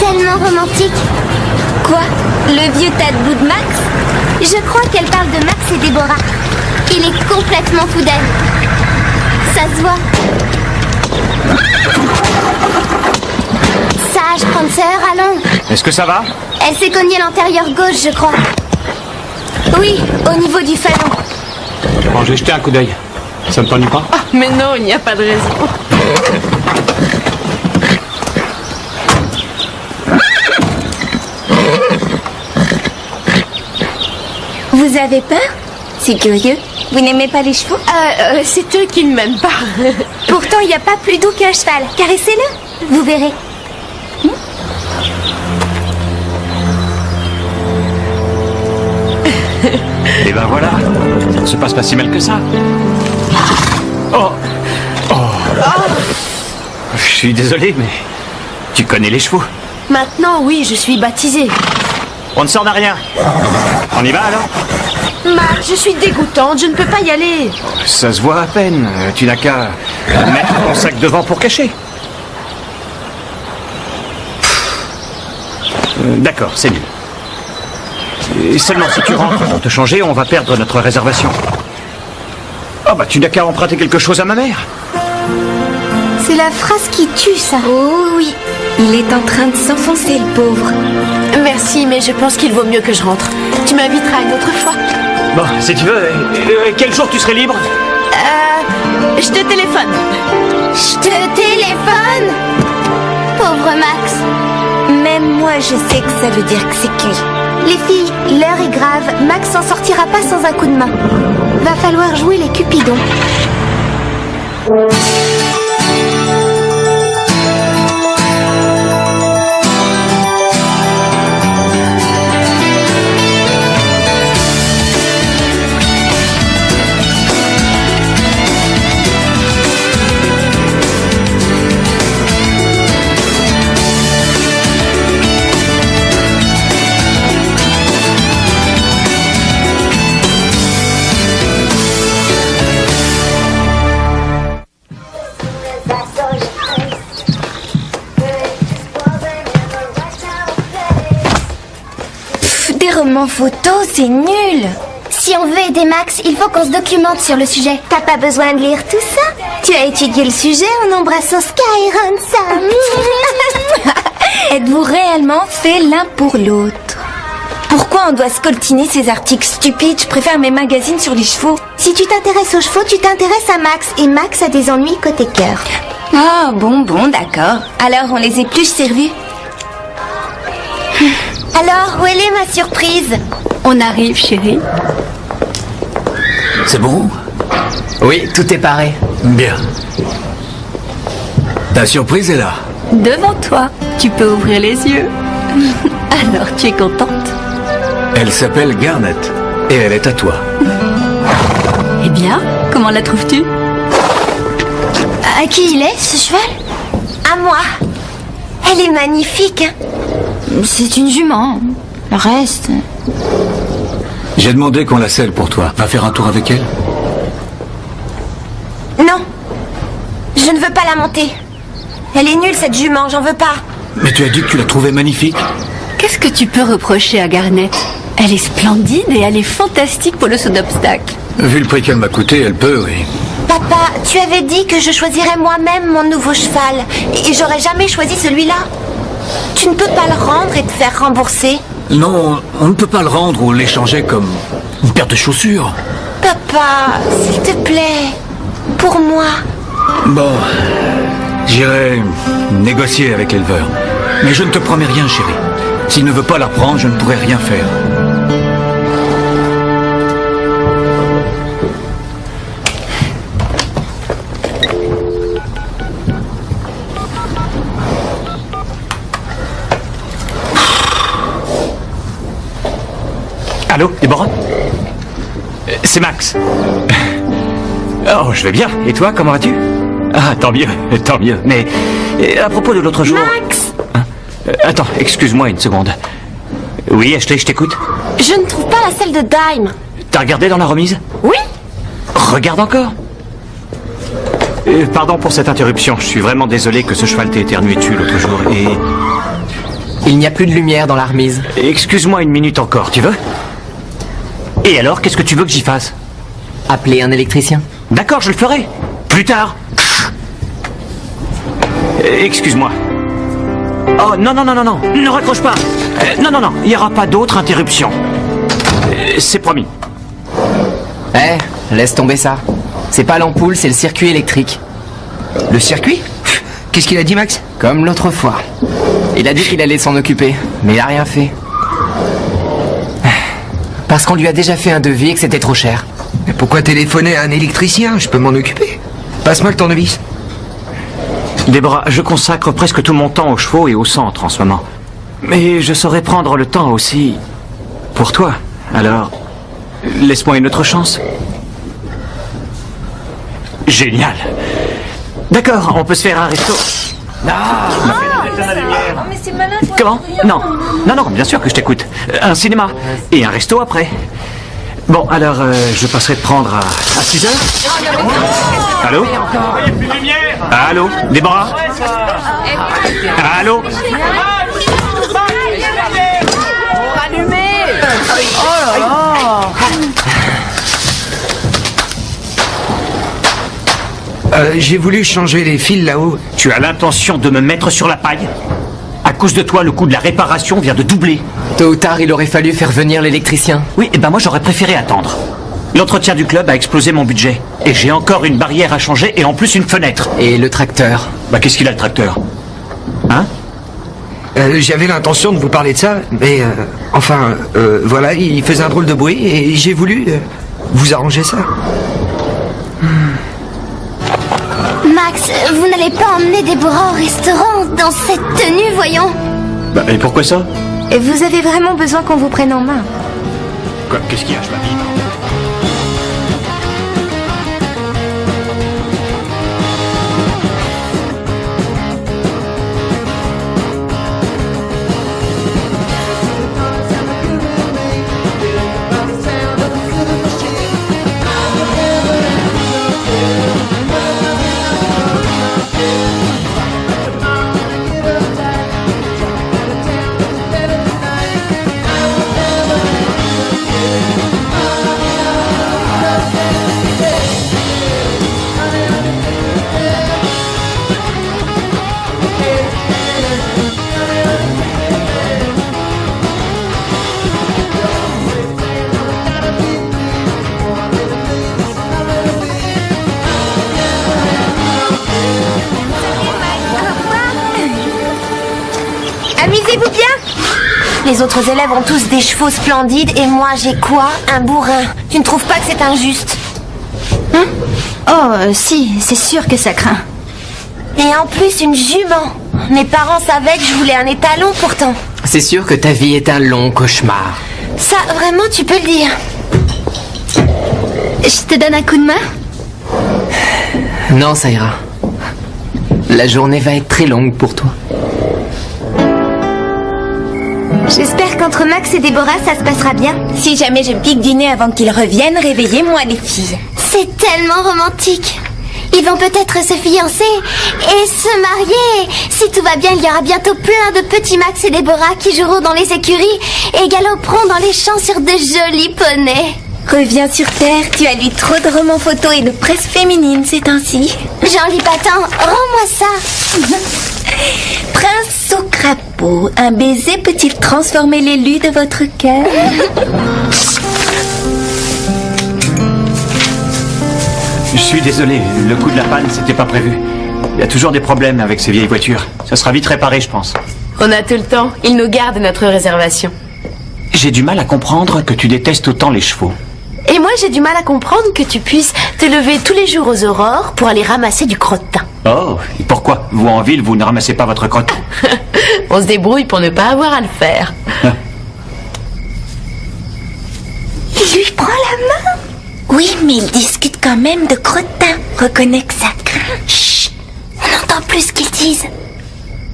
tellement romantique. Quoi? Le vieux tas de boue de Max? Je crois qu'elle parle de Max et Déborah. Il est complètement fou d'elle. Ça se voit. Sage, Prancer, allons. Est-ce que ça va? Elle s'est cognée l'antérieur gauche, je crois. Oui, au niveau du falon. Bon, je vais jeter un coup d'œil. Ça ne t'ennuie pas? Ah, mais non, il n'y a pas de raison. Vous avez peur? C'est curieux. Vous n'aimez pas les chevaux? C'est eux qui ne m'aiment pas. Pourtant, il n'y a pas plus doux qu'un cheval. Caressez-le. Vous verrez. Et ben voilà, ça ne se passe pas si mal que ça. Oh, Je suis désolé, mais tu connais les chevaux. Maintenant, oui, je suis baptisée. On ne s'en a rien. On y va alors? Marc, je suis dégoûtante, je ne peux pas y aller. Ça se voit à peine. Tu n'as qu'à mettre ton sac devant pour cacher. D'accord, c'est nul. Et seulement si tu rentres pour te changer, on va perdre notre réservation. Oh bah tu n'as qu'à emprunter quelque chose à ma mère. C'est la phrase qui tue, ça. Oh oui, il est en train de s'enfoncer, le pauvre. Merci, mais je pense qu'il vaut mieux que je rentre. Tu m'inviteras une autre fois. Bon, si tu veux, quel jour tu serais libre? Je te téléphone. Je te téléphone. Pauvre Max. Même moi, je sais que ça veut dire que c'est cuit. Les filles, l'heure est grave. Max s'en sortira pas sans un coup de main. Va falloir jouer les cupidons. Romans photo, c'est nul. Si on veut aider Max, il faut qu'on se documente sur le sujet. T'as pas besoin de lire tout ça. Tu as étudié le sujet en embrassant Skyron, ça. Êtes-vous réellement fait l'un pour l'autre? Pourquoi on doit scoltiner ces articles stupides? Je préfère mes magazines sur les chevaux. Si tu t'intéresses aux chevaux, tu t'intéresses à Max. Et Max a des ennuis côté cœur. Ah, bon, d'accord. Alors, on les épluche, servis. Alors, où elle est ma surprise? On arrive, chérie. C'est bon? Oui, tout est paré. Bien. Ta surprise est là. Devant toi, tu peux ouvrir les yeux. Alors, tu es contente? Elle s'appelle Garnet et elle est à toi. Eh bien, comment la trouves-tu? À qui il est, ce cheval? À moi. Elle est magnifique, hein? C'est une jument. Le reste... J'ai demandé qu'on la selle pour toi. Va faire un tour avec elle? Non. Je ne veux pas la monter. Elle est nulle, cette jument, j'en veux pas. Mais tu as dit que tu la trouvais magnifique. Qu'est-ce que tu peux reprocher à Garnet? Elle est splendide et elle est fantastique pour le saut d'obstacle. Vu le prix qu'elle m'a coûté, elle peut, oui. Papa, tu avais dit que je choisirais moi-même mon nouveau cheval. Et j'aurais jamais choisi celui-là. Tu ne peux pas le rendre et te faire rembourser. Non, on ne peut pas le rendre ou l'échanger comme une paire de chaussures. Papa, s'il te plaît, pour moi. Bon, j'irai négocier avec l'éleveur. Mais je ne te promets rien, chérie. S'il ne veut pas la prendre, je ne pourrai rien faire. Allô, Déborah? C'est Max. Oh, je vais bien. Et toi, comment vas-tu? Ah, tant mieux, tant mieux. Mais à propos de l'autre jour... Max! Hein? Attends, excuse-moi une seconde. Oui, Ashley, je t'écoute. Je ne trouve pas la selle de Dime. T'as regardé dans la remise? Oui. Regarde encore. Pardon pour cette interruption. Je suis vraiment désolé que ce cheval t'ait éternué dessus l'autre jour. Et Il n'y a plus de lumière dans la remise. Excuse-moi une minute encore, tu veux? Et alors, qu'est-ce que tu veux que j'y fasse? Appelez un électricien. D'accord, je le ferai. Plus tard. Excuse-moi. Oh, non, non, non, non, non. Ne raccroche pas. Non, non, non. Il n'y aura pas d'autre interruption. C'est promis. Laisse tomber ça. C'est pas l'ampoule, c'est le circuit électrique. Le circuit? Qu'est-ce qu'il a dit, Max? Comme l'autre fois. Il a dit qu'il allait s'en occuper, mais il a rien fait. Parce qu'on lui a déjà fait un devis et que c'était trop cher. Mais pourquoi téléphoner à un électricien? Je peux m'en occuper. Passe-moi le tournevis. Déborah, je consacre presque tout mon temps aux chevaux et au centre en ce moment. Mais je saurais prendre le temps aussi pour toi. Alors, laisse-moi une autre chance. Génial. D'accord, on peut se faire un resto. Oh, mais c'est malin. Comment? Non. Non, non, bien sûr que je t'écoute. Un cinéma. Et un resto après. Bon, alors, je passerai te prendre à 6 heures. Allô? Allô? Déborah? Allô? J'ai voulu changer les fils là-haut. Tu as l'intention de me mettre sur la paille? À cause de toi, le coût de la réparation vient de doubler. Tôt ou tard, il aurait fallu faire venir l'électricien. Oui, et ben moi j'aurais préféré attendre. L'entretien du club a explosé mon budget. Et j'ai encore une barrière à changer et en plus une fenêtre. Et le tracteur? Bah qu'est-ce qu'il a le tracteur? Hein? J'avais l'intention de vous parler de ça, mais voilà, il faisait un drôle de bruit et j'ai voulu vous arranger ça. Max, vous n'allez pas emmener Déborah au restaurant dans cette tenue, voyons. Bah et pourquoi ça? Et vous avez vraiment besoin qu'on vous prenne en main? Quoi? Qu'est-ce qu'il y a? Je m'habille. Amusez-vous bien. Les autres élèves ont tous des chevaux splendides et moi j'ai quoi? Un bourrin. Tu ne trouves pas que c'est injuste? Si, c'est sûr que ça craint. Et en plus une jument. Mes parents savaient que je voulais un étalon pourtant. C'est sûr que ta vie est un long cauchemar. Ça, vraiment, tu peux le dire. Je te donne un coup de main? Non, ça ira. La journée va être très longue pour toi. J'espère qu'entre Max et Déborah, ça se passera bien. Si jamais je pique dîner avant qu'ils reviennent, réveillez-moi les filles. C'est tellement romantique. Ils vont peut-être se fiancer et se marier. Si tout va bien, il y aura bientôt plein de petits Max et Déborah qui joueront dans les écuries et galoperont dans les champs sur de jolis poneys. Reviens sur Terre, tu as lu trop de romans photos et de presse féminine ces temps-ci. J'en lis pas tant, rends-moi ça. Prince au crapaud, un baiser peut-il transformer l'élu de votre cœur? Je suis désolé, le coup de la panne, c'était pas prévu. Il y a toujours des problèmes avec ces vieilles voitures. Ça sera vite réparé, je pense. On a tout le temps. Il nous garde notre réservation. J'ai du mal à comprendre que tu détestes autant les chevaux. Et moi, j'ai du mal à comprendre que tu puisses te lever tous les jours aux aurores pour aller ramasser du crottin. Oh, et pourquoi? Vous, en ville, vous ne ramassez pas votre crottin? On se débrouille pour ne pas avoir à le faire. Il lui prend la main. Oui, mais ils discutent quand même de crottin. Reconnais que ça craint. Chut, on n'entend plus ce qu'ils disent.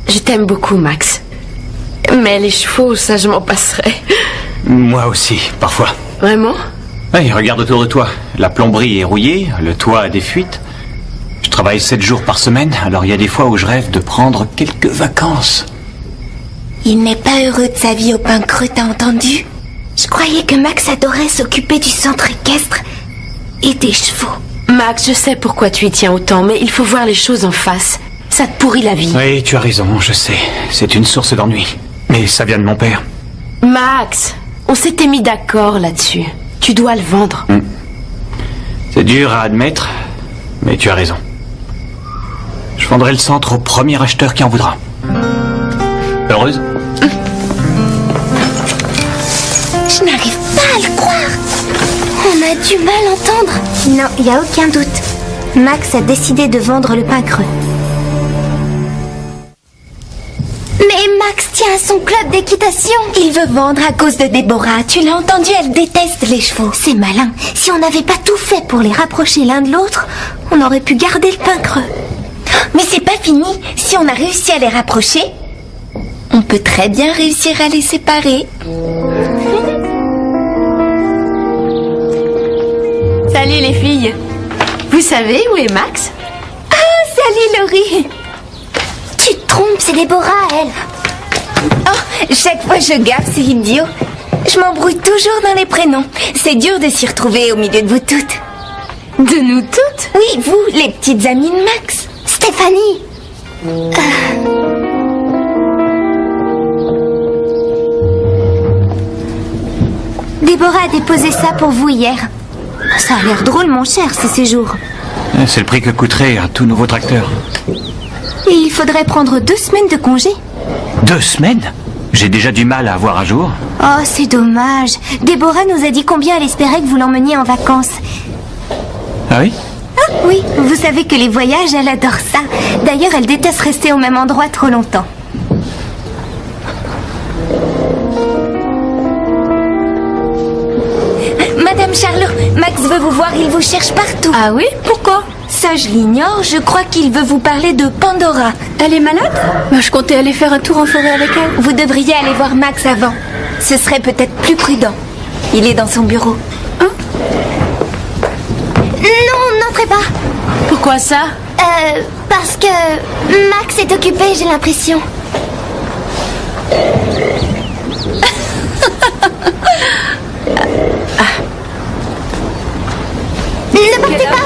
Je t'aime beaucoup, Max. Mais les chevaux, ça, je m'en passerai. Moi aussi, parfois. Vraiment? Oui, regarde autour de toi. La plomberie est rouillée, le toit a des fuites. Je travaille 7 jours par semaine, alors il y a des fois où je rêve de prendre quelques vacances. Il n'est pas heureux de sa vie au pain creux, t'as entendu? Je croyais que Max adorait s'occuper du centre équestre et des chevaux. Max, je sais pourquoi tu y tiens autant, mais il faut voir les choses en face. Ça te pourrit la vie. Oui, tu as raison, je sais. C'est une source d'ennui. Mais ça vient de mon père. Max, on s'était mis d'accord là-dessus. Tu dois le vendre. C'est dur à admettre, mais tu as raison. Je vendrai le centre au premier acheteur qui en voudra. Heureuse? Je n'arrive pas à le croire. On a du mal à entendre. Non, il n'y a aucun doute. Max a décidé de vendre le pain creux. Mais Max tient à son club d'équitation. Il veut vendre à cause de Déborah. Tu l'as entendu, elle déteste les chevaux. C'est malin. Si on n'avait pas tout fait pour les rapprocher l'un de l'autre, on aurait pu garder le pain creux. Mais c'est pas fini. Si on a réussi à les rapprocher, on peut très bien réussir à les séparer. Salut les filles. Vous savez où est Max? Salut Laurie. Tu te trompes, c'est Déborah, elle. Oh, chaque fois je gaffe, c'est idiot. Je m'embrouille toujours dans les prénoms. C'est dur de s'y retrouver au milieu de vous toutes. De nous toutes? Oui, vous, les petites amies de Max. Stéphanie. Déborah a déposé ça pour vous hier. Ça a l'air drôle, mon cher, ces séjours. C'est le prix que coûterait un tout nouveau tracteur. Et il faudrait prendre 2 semaines de congé. 2 semaines? J'ai déjà du mal à avoir un jour. Oh, c'est dommage. Déborah nous a dit combien elle espérait que vous l'emmeniez en vacances. Ah oui? Ah, oui, vous savez que les voyages, elle adore ça. D'ailleurs, elle déteste rester au même endroit trop longtemps. Madame Charlot, Max veut vous voir, il vous cherche partout. Ah oui? Pourquoi? Ça, je l'ignore, je crois qu'il veut vous parler de Pandora. Elle est malade? Je comptais aller faire un tour en forêt avec elle. Vous devriez aller voir Max avant. Ce serait peut-être plus prudent. Il est dans son bureau. Non, n'entrez pas. Pourquoi ça? Parce que Max est occupé, j'ai l'impression. Ne partez pas.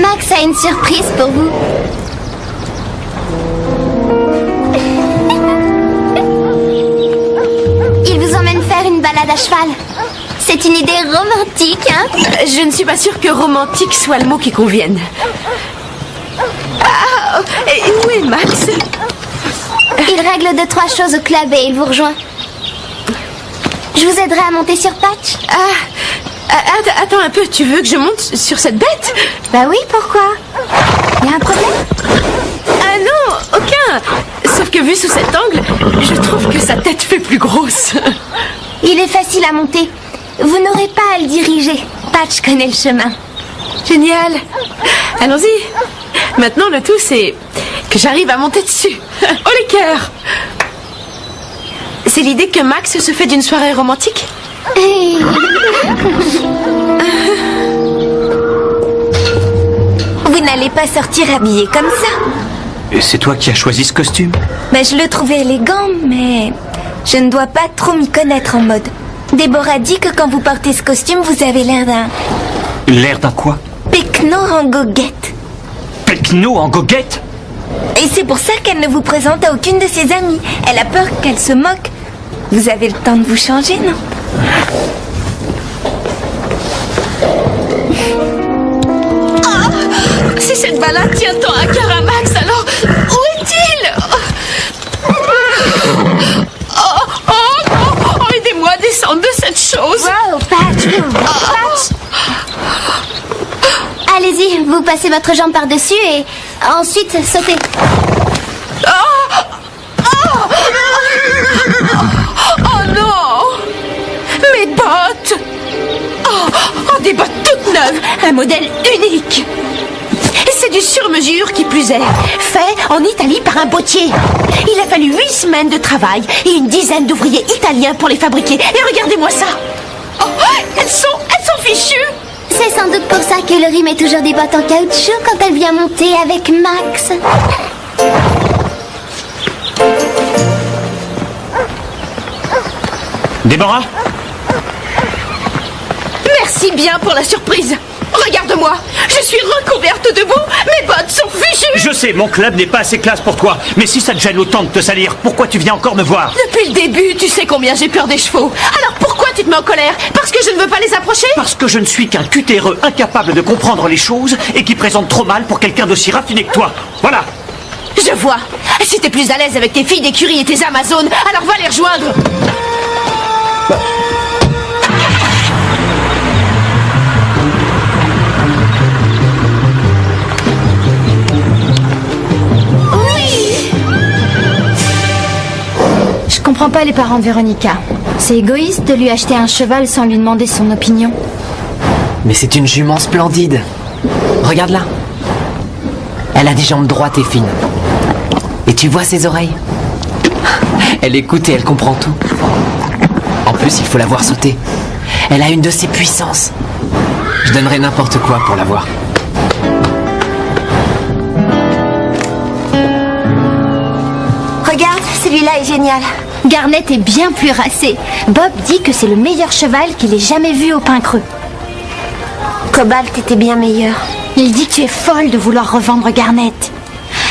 Max a une surprise pour vous. Il vous emmène faire une balade à cheval. C'est une idée romantique, hein? Je ne suis pas sûre que romantique soit le mot qui convienne. Ah, et où est Max? Il règle 2-3 choses au club et il vous rejoint. Je vous aiderai à monter sur Patch. Attends un peu, tu veux que je monte sur cette bête? Bah oui, pourquoi? Y a un problème? Ah non, aucun. Sauf que vu sous cet angle, je trouve que sa tête fait plus grosse. Il est facile à monter. Vous n'aurez pas à le diriger. Patch connaît le chemin. Génial. Allons-y. Maintenant, le tout, c'est que j'arrive à monter dessus. Oh les cœurs! C'est l'idée que Max se fait d'une soirée romantique? Vous n'allez pas sortir habillé comme ça. Et c'est toi qui as choisi ce costume? Ben, je le trouvais élégant, mais je ne dois pas trop m'y connaître en mode. Déborah dit que quand vous portez ce costume, vous avez l'air d'un... L'air d'un quoi? Pecno en goguette. Pecno en goguette? Et c'est pour ça qu'elle ne vous présente à aucune de ses amies. Elle a peur qu'elle se moque. Vous avez le temps de vous changer, non? Si cette balade tient tant à cœur à Max, alors où est-il? Aidez-moi à descendre de cette chose. Wow, Patch. Patch. Allez-y, vous passez votre jambe par-dessus et ensuite sautez. Oh non! Mes bottes! Oh, des bottes toutes neuves, un modèle unique. Et c'est du sur-mesure qui plus est, fait en Italie par un bottier. Il a fallu 8 semaines de travail et une dizaine d'ouvriers italiens pour les fabriquer. Et regardez-moi ça! Oh, elles sont fichues! C'est sans doute pour ça que Laurie met toujours des bottes en caoutchouc quand elle vient monter avec Max. Déborah? Merci bien pour la surprise. Regarde-moi, je suis recouverte de boue, mes bottes sont fichues. Je sais, mon club n'est pas assez classe pour toi. Mais si ça te gêne autant de te salir, pourquoi tu viens encore me voir? Depuis le début, tu sais combien j'ai peur des chevaux. Alors pourquoi tu te mets en colère? Parce que je ne veux pas les approcher? Parce que je ne suis qu'un cutéreux incapable de comprendre les choses et qui présente trop mal pour quelqu'un d'aussi raffiné que toi. Voilà. Je vois. Si t'es plus à l'aise avec tes filles d'écurie et tes Amazones, alors va les rejoindre. Je comprends pas les parents de Véronica. C'est égoïste de lui acheter un cheval sans lui demander son opinion. Mais c'est une jument splendide. Regarde-la. Elle a des jambes droites et fines. Et tu vois ses oreilles? Elle écoute et elle comprend tout. En plus, il faut la voir sauter. Elle a une de ses puissances. Je donnerais n'importe quoi pour la voir. Regarde, celui-là est génial. Garnet est bien plus racé. Bob dit que c'est le meilleur cheval qu'il ait jamais vu au Pin Creux. Cobalt était bien meilleur. Il dit que tu es folle de vouloir revendre Garnet.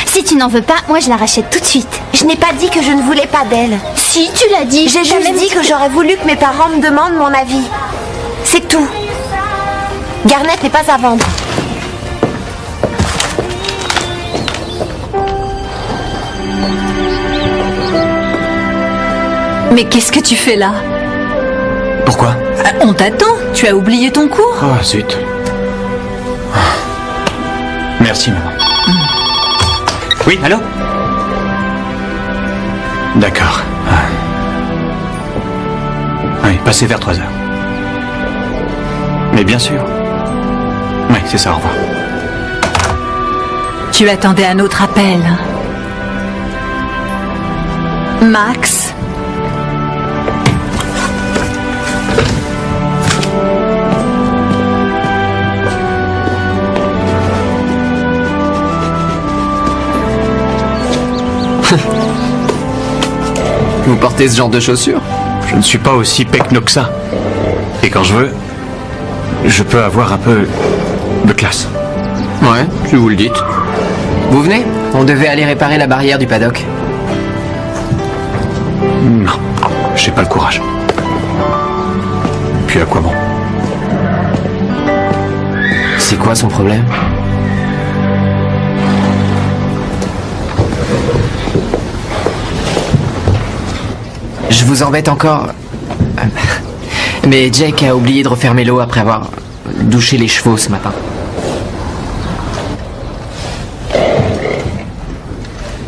Si tu n'en veux pas, moi je la rachète tout de suite. Je n'ai pas dit que je ne voulais pas d'elle. Si, tu l'as dit. J'ai T'as juste même dit que j'aurais voulu que mes parents me demandent mon avis. C'est tout. Garnet n'est pas à vendre. Mais qu'est-ce que tu fais là? Pourquoi? On t'attend. Tu as oublié ton cours? Oh, zut. Merci, maman. Oui, allô? D'accord. Oui, passez vers 3 heures. Mais bien sûr. Oui, c'est ça, au revoir. Tu attendais un autre appel. Max? Vous portez ce genre de chaussures? Je ne suis pas aussi pecno que ça. Et quand je veux, je peux avoir un peu de classe. Ouais, si vous le dites. Vous venez? On devait aller réparer la barrière du paddock. Non, j'ai pas le courage. Puis à quoi bon? C'est quoi son problème? Je vous embête encore. Mais Jake a oublié de refermer l'eau après avoir douché les chevaux ce matin.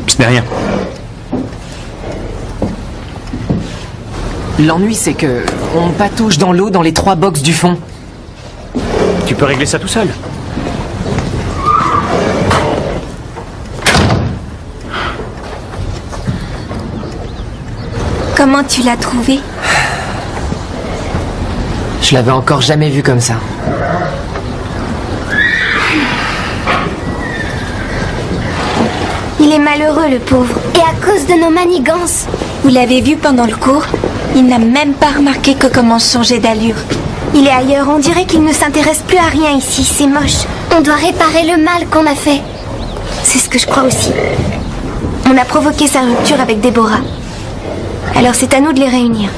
Ce n'est rien. L'ennui, c'est que on patauge dans l'eau dans les 3 box du fond. Tu peux régler ça tout seul. Comment tu l'as trouvé? Je l'avais encore jamais vu comme ça. Il est malheureux, le pauvre. Et à cause de nos manigances. Vous l'avez vu pendant le cours? Il n'a même pas remarqué que comment changer d'allure. Il est ailleurs. On dirait qu'il ne s'intéresse plus à rien ici. C'est moche. On doit réparer le mal qu'on a fait. C'est ce que je crois aussi. On a provoqué sa rupture avec Déborah. Alors c'est à nous de les réunir.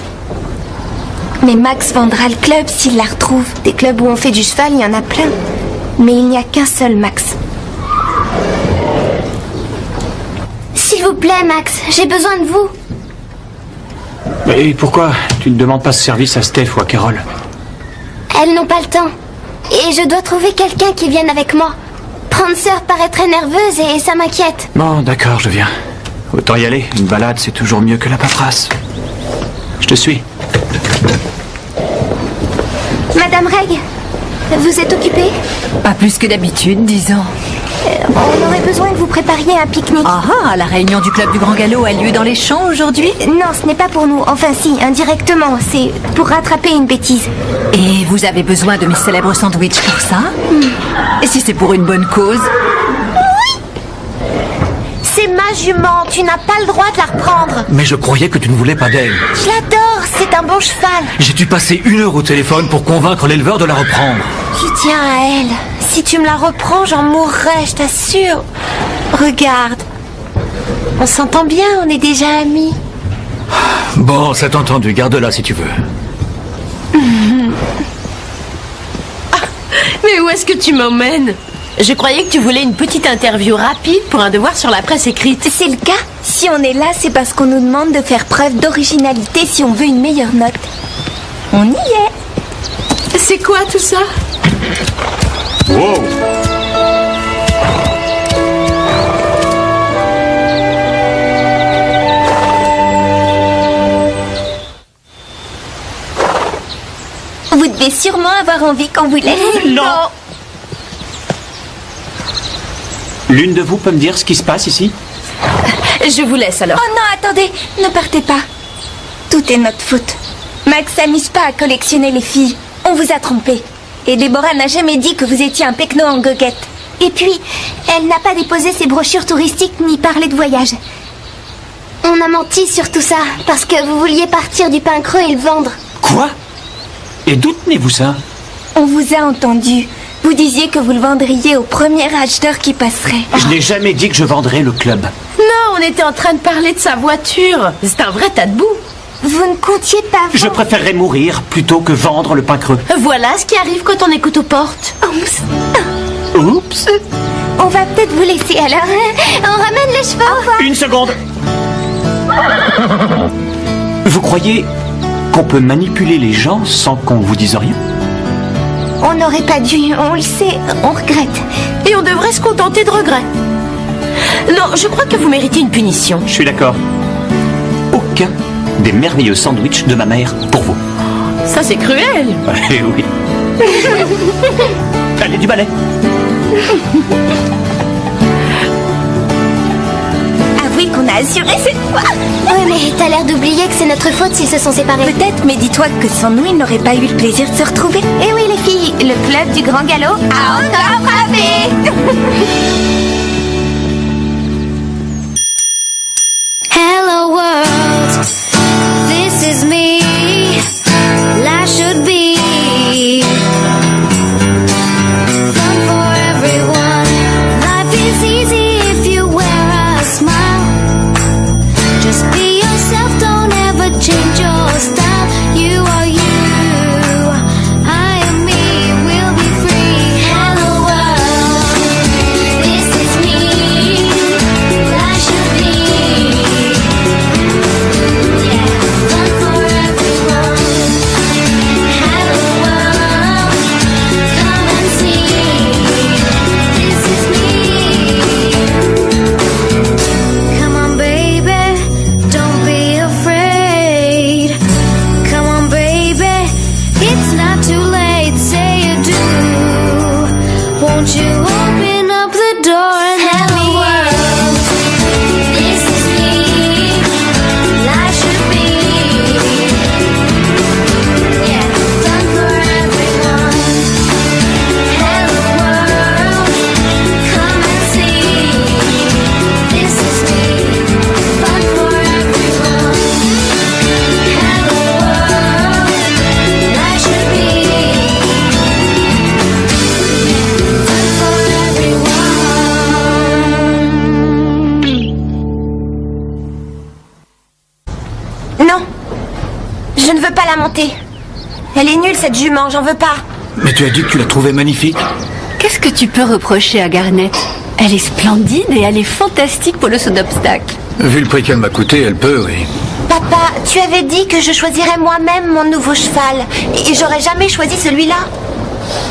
Mais Max vendra le club s'il la retrouve. Des clubs où on fait du cheval, il y en a plein. Mais il n'y a qu'un seul Max. S'il vous plaît, Max, j'ai besoin de vous. Et pourquoi tu ne demandes pas ce service à Steph ou à Carole? Elles n'ont pas le temps. Et je dois trouver quelqu'un qui vienne avec moi. Prendre sœur paraît très nerveuse et ça m'inquiète. Bon, d'accord, je viens. Autant y aller. Une balade, c'est toujours mieux que la paperasse. Je te suis. Madame Reg, vous êtes occupée? Pas plus que d'habitude, disons. On aurait besoin que vous prépariez un pique-nique. Ah, la réunion du club du Grand Galop a lieu dans les champs aujourd'hui? Non, ce n'est pas pour nous. Enfin si, indirectement. C'est pour rattraper une bêtise. Et vous avez besoin de mes célèbres sandwichs pour ça? Et si c'est pour une bonne cause? C'est Max. ma jument, tu n'as pas le droit de la reprendre. Mais je croyais que tu ne voulais pas d'elle. Je l'adore, c'est un bon cheval. J'ai dû passer 1 heure au téléphone pour convaincre l'éleveur de la reprendre. Je tiens à elle. Si tu me la reprends, j'en mourrai, je t'assure. Regarde. On s'entend bien, on est déjà amis. Bon, c'est entendu, garde-la si tu veux. Mais où est-ce que tu m'emmènes? Je croyais que tu voulais une petite interview rapide pour un devoir sur la presse écrite. C'est le cas. Si on est là, c'est parce qu'on nous demande de faire preuve d'originalité si on veut une meilleure note. On y est. C'est quoi tout ça? Wow. Vous devez sûrement avoir envie qu'on vous laisse. Non. L'une de vous peut me dire ce qui se passe ici? Je vous laisse alors. Oh non, attendez, ne partez pas. Tout est notre faute. Max s'amuse pas à collectionner les filles. On vous a trompé. Et Déborah n'a jamais dit que vous étiez un pecno en goguette. Et puis, elle n'a pas déposé ses brochures touristiques ni parlé de voyage. On a menti sur tout ça, parce que vous vouliez partir du pain creux et le vendre. Quoi? Et d'où tenez-vous ça? On vous a entendu. Vous disiez que vous le vendriez au premier acheteur qui passerait. Je n'ai jamais dit que je vendrais le club. Non, on était en train de parler de sa voiture. C'est un vrai tas de boue. Vous ne comptiez pas vendre. Je préférerais mourir plutôt que vendre le pain creux. Voilà ce qui arrive quand on écoute aux portes. Oups. On va peut-être vous laisser alors. On ramène les chevaux. Au revoir. 1 seconde. Vous croyez qu'on peut manipuler les gens sans qu'on vous dise rien? On n'aurait pas dû, on le sait, on regrette. Et on devrait se contenter de regrets. Non, je crois que vous méritez une punition. Je suis d'accord. Aucun des merveilleux sandwichs de ma mère pour vous. Ça, c'est cruel. Eh oui. Allez, du balai. Avouez qu'on a assuré cette fois. Ouais, mais t'as l'air d'oublier que c'est notre faute s'ils se sont séparés. Peut-être, mais dis-toi que sans nous, ils n'auraient pas eu le plaisir de se retrouver. Eh oui, les filles, le club du Grand Galop a encore frappé. Hello world, this is me. Life should be fun for everyone. Life is easy if you wear a smile. Just be yourself, don't ever change your style. You are you, I am me, we'll be free. Hello world, this is me. Life should be fun for everyone. Hello world, come and see. This is me. Come on, baby, don't be afraid. Come on, baby, it's not too late. Say you do. Won't you open up the door and let me in? This is me. Life should be, yeah, fun for everyone. Hello world, come and see. This is me, fun for everyone. Hello world, life should be, fun for everyone. Non, je ne veux pas la monter. Elle est nulle, cette jument, j'en veux pas. Mais tu as dit que tu la trouvais magnifique. Qu'est-ce que tu peux reprocher à Garnet? Elle est splendide et elle est fantastique pour le saut d'obstacle. Vu le prix qu'elle m'a coûté, elle peut, oui. Papa, tu avais dit que je choisirais moi-même mon nouveau cheval. Et j'aurais jamais choisi celui-là.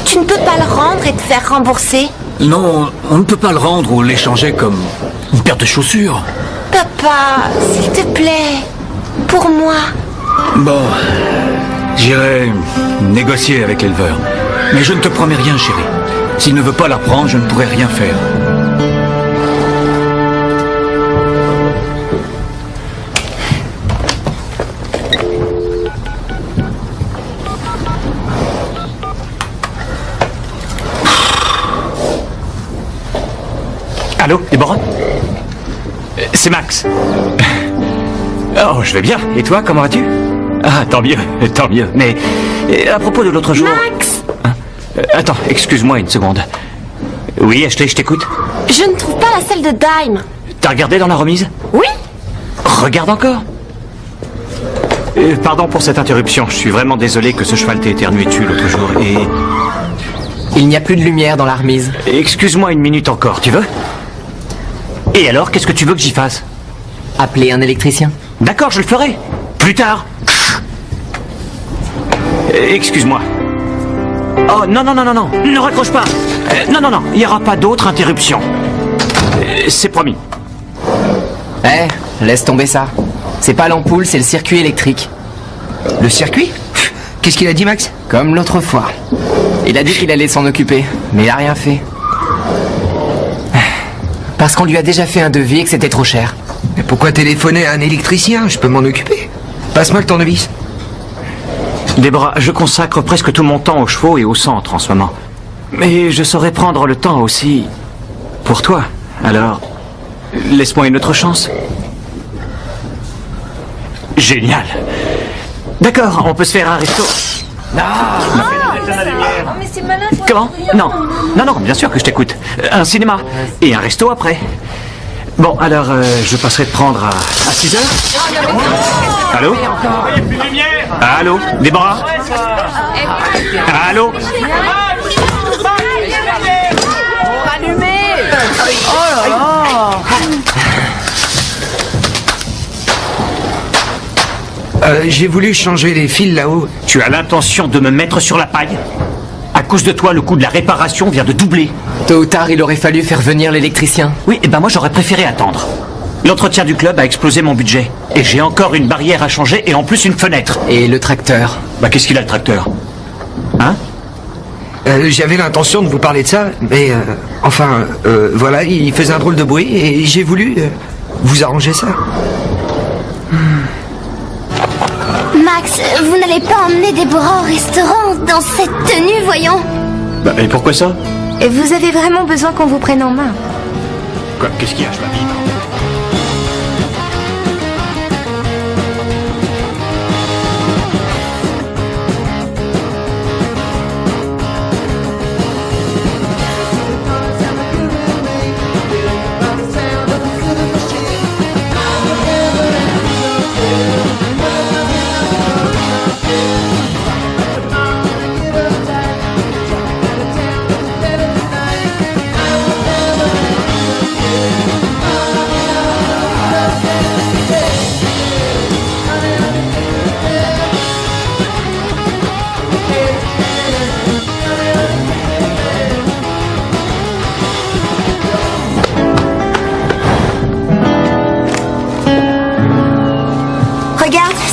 Tu ne peux pas le rendre et te faire rembourser. Non, on ne peut pas le rendre ou l'échanger comme une paire de chaussures. Papa, s'il te plaît, pour moi. Bon, j'irai négocier avec l'éleveur. Mais je ne te promets rien, chérie. S'il ne veut pas la prendre, je ne pourrai rien faire. Allô, Déborah? c'est Max. Oh, je vais bien. Et toi, comment vas-tu? Ah, tant mieux, tant mieux. Mais à propos de l'autre jour... Max! Hein? Attends, excuse-moi une seconde. Oui, Ashley, je t'écoute. Je ne trouve pas la salle de Dime. T'as regardé dans la remise? Oui? Regarde encore. Pardon pour cette interruption. Je suis vraiment désolé que ce cheval t'ait éternué dessus l'autre jour. Et... Il n'y a plus de lumière dans la remise. Excuse-moi une minute encore, tu veux? Et alors, qu'est-ce que tu veux que j'y fasse? Appeler un électricien. D'accord, je le ferai. Plus tard. Excuse-moi. Oh, non, non, non, non, non. Ne raccroche pas. Non, non, non. Il n'y aura pas d'autre interruption. C'est promis. Laisse tomber ça. C'est pas l'ampoule, c'est le circuit électrique. Le circuit? Qu'est-ce qu'il a dit, Max? Comme l'autre fois. Il a dit qu'il allait s'en occuper, mais il a rien fait. Parce qu'on lui a déjà fait un devis et que c'était trop cher. Mais pourquoi téléphoner à un électricien? Je peux m'en occuper. Passe-moi le tournevis. Déborah, je consacre presque tout mon temps aux chevaux et au centre en ce moment. Mais je saurais prendre le temps aussi pour toi. Alors, laisse-moi une autre chance. Génial. D'accord, on peut se faire un resto. Comment? Non. Non, non, bien sûr que je t'écoute. Un cinéma. Et un resto après. Bon, alors, je passerai te prendre à 6 heures. Allô? Allô? Déborah? Allô? J'ai voulu changer les fils là-haut. Tu as l'intention de me mettre sur la paille? À cause de toi, le coût de la réparation vient de doubler. Tôt ou tard, il aurait fallu faire venir l'électricien. Oui, et ben moi j'aurais préféré attendre. L'entretien du club a explosé mon budget. Et j'ai encore une barrière à changer et en plus une fenêtre. Et le tracteur? Bah qu'est-ce qu'il a le tracteur? Hein? J'avais l'intention de vous parler de ça, mais voilà, il faisait un drôle de bruit et j'ai voulu vous arranger ça. Max, vous n'allez pas emmener Déborah au restaurant dans cette tenue, voyons. Bah et pourquoi ça? Et vous avez vraiment besoin qu'on vous prenne en main. Quoi? Qu'est-ce qu'il y a? Je m'habille.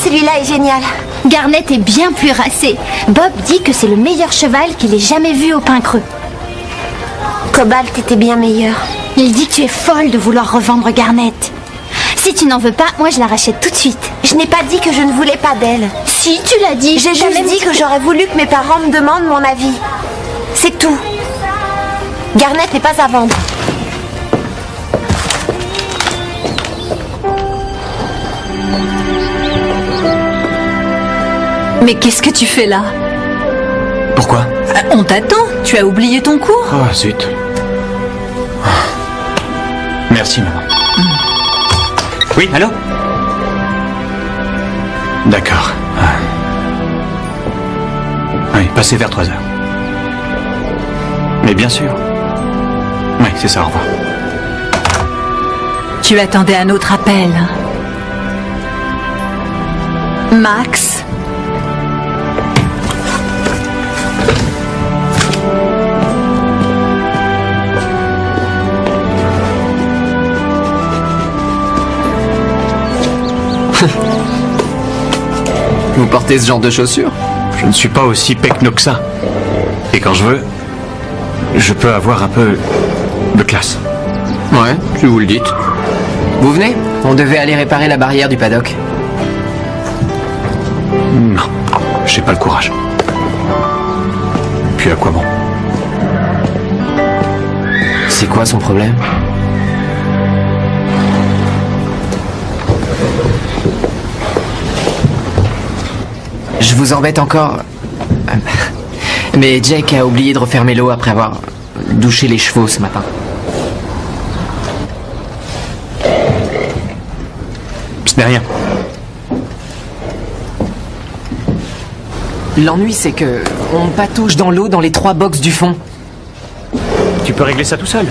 Celui-là est génial. Garnet est bien plus racé. Bob dit que c'est le meilleur cheval qu'il ait jamais vu au Pin Creux. Cobalt était bien meilleur. Il dit que tu es folle de vouloir revendre Garnet. Si tu n'en veux pas, moi je la rachète tout de suite. Je n'ai pas dit que je ne voulais pas d'elle. Si, tu l'as dit. J'ai juste dit que j'aurais voulu que mes parents me demandent mon avis. C'est tout. Garnet n'est pas à vendre. Mais qu'est-ce que tu fais là? Pourquoi? On t'attend. Tu as oublié ton cours? Oh, zut. Merci, maman. Oui, allô? D'accord. Oui, passez vers 3 heures. Mais bien sûr. Oui, c'est ça, au revoir. Tu attendais un autre appel. Max? Vous portez ce genre de chaussures? Je ne suis pas aussi pecno que ça. Et quand je veux, je peux avoir un peu de classe. Ouais, si vous le dites. Vous venez? On devait aller réparer la barrière du paddock. Non, j'ai pas le courage. Puis à quoi bon? C'est quoi son problème? Je vous embête encore. Mais Jake a oublié de refermer l'eau après avoir douché les chevaux ce matin. Ce n'est rien. L'ennui, c'est que on patauge dans l'eau dans les 3 box du fond. Tu peux régler ça tout seul.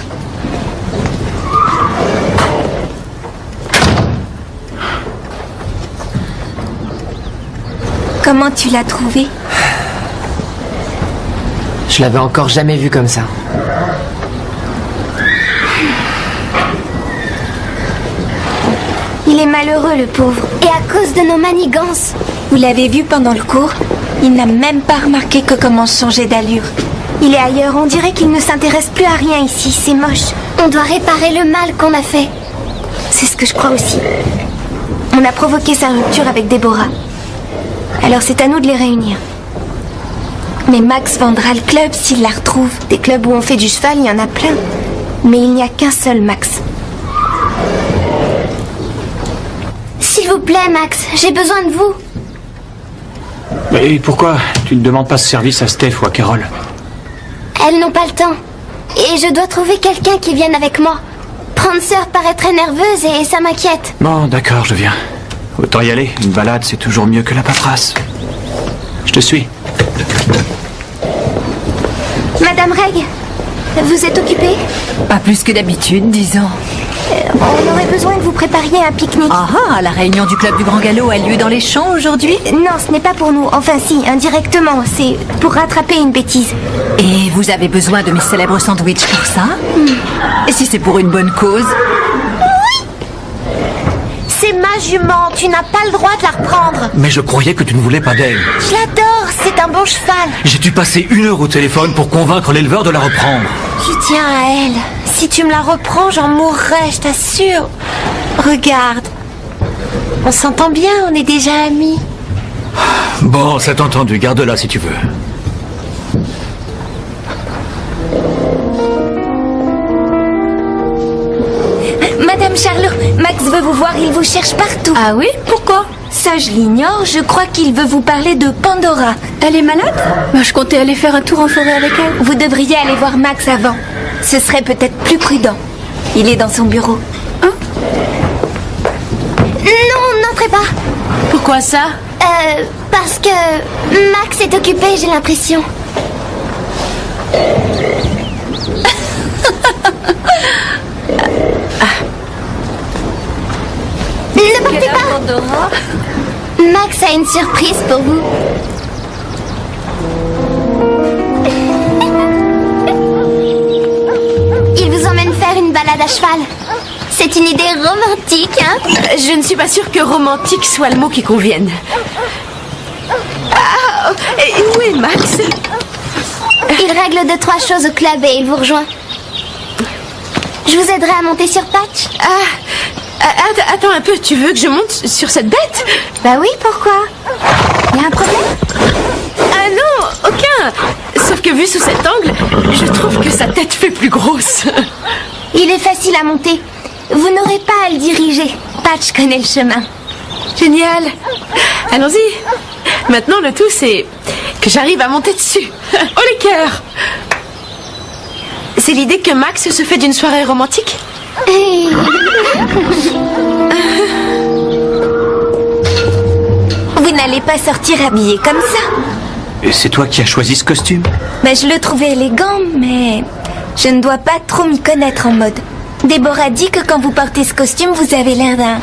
Comment tu l'as trouvé? Je l'avais encore jamais vu comme ça. Il est malheureux, le pauvre. Et à cause de nos manigances. Vous l'avez vu pendant le cours? Il n'a même pas remarqué que commence changer d'allure. Il est ailleurs, on dirait qu'il ne s'intéresse plus à rien ici, c'est moche. On doit réparer le mal qu'on a fait. C'est ce que je crois aussi. On a provoqué sa rupture avec Déborah. Alors c'est à nous de les réunir. Mais Max vendra le club s'il la retrouve. Des clubs où on fait du cheval, il y en a plein. Mais il n'y a qu'un seul Max. S'il vous plaît, Max, j'ai besoin de vous. Et pourquoi tu ne demandes pas ce service à Steph ou à Carole? Elles n'ont pas le temps. Et je dois trouver quelqu'un qui vienne avec moi. Prendre sœur paraît très nerveuse et ça m'inquiète. Bon, d'accord, je viens. Autant y aller. Une balade, c'est toujours mieux que la paperasse. Je te suis. Madame Reg, vous êtes occupée? Pas plus que d'habitude, disons. On aurait besoin que vous prépariez un pique-nique. Ah, la réunion du club du Grand Galop a lieu dans les champs aujourd'hui? Non, ce n'est pas pour nous. Enfin si, indirectement. C'est pour rattraper une bêtise. Et vous avez besoin de mes célèbres sandwichs pour ça? Et si c'est pour une bonne cause? C'est ma jument, tu n'as pas le droit de la reprendre. Mais je croyais que tu ne voulais pas d'elle. Je l'adore, c'est un bon cheval. J'ai dû passer 1 heure au téléphone pour convaincre l'éleveur de la reprendre. Je tiens à elle. Si tu me la reprends, j'en mourrai, je t'assure. Regarde. On s'entend bien, on est déjà amis. Bon, c'est entendu, garde-la si tu veux. Madame Charlot, Max veut vous voir, il vous cherche partout. Ah oui? Pourquoi? Ça, je l'ignore, je crois qu'il veut vous parler de Pandora. Elle est malade? Je comptais aller faire un tour en forêt avec elle. Vous devriez aller voir Max avant. Ce serait peut-être plus prudent. Il est dans son bureau. Non, n'entrez pas. Pourquoi ça? Parce que Max est occupé, j'ai l'impression. Ne partez pas. Max a une surprise pour vous. Il vous emmène faire une balade à cheval. C'est une idée romantique, hein? Je ne suis pas sûre que romantique soit le mot qui convienne. Ah, et où est Max? Il règle 2-3 choses au club et il vous rejoint. Je vous aiderai à monter sur Patch. Attends un peu, tu veux que je monte sur cette bête? Bah oui, pourquoi? Il y a un problème? Ah non, aucun. Sauf que vu sous cet angle, je trouve que sa tête fait plus grosse. Il est facile à monter. Vous n'aurez pas à le diriger. Patch connaît le chemin. Génial. Allons-y. Maintenant, le tout, c'est que j'arrive à monter dessus. Oh les cœurs. C'est l'idée que Max se fait d'une soirée romantique? Vous n'allez pas sortir habillé comme ça. Et c'est toi qui as choisi ce costume? Ben, je le trouvais élégant, mais je ne dois pas trop m'y connaître en mode. Déborah dit que quand vous portez ce costume, vous avez l'air d'un...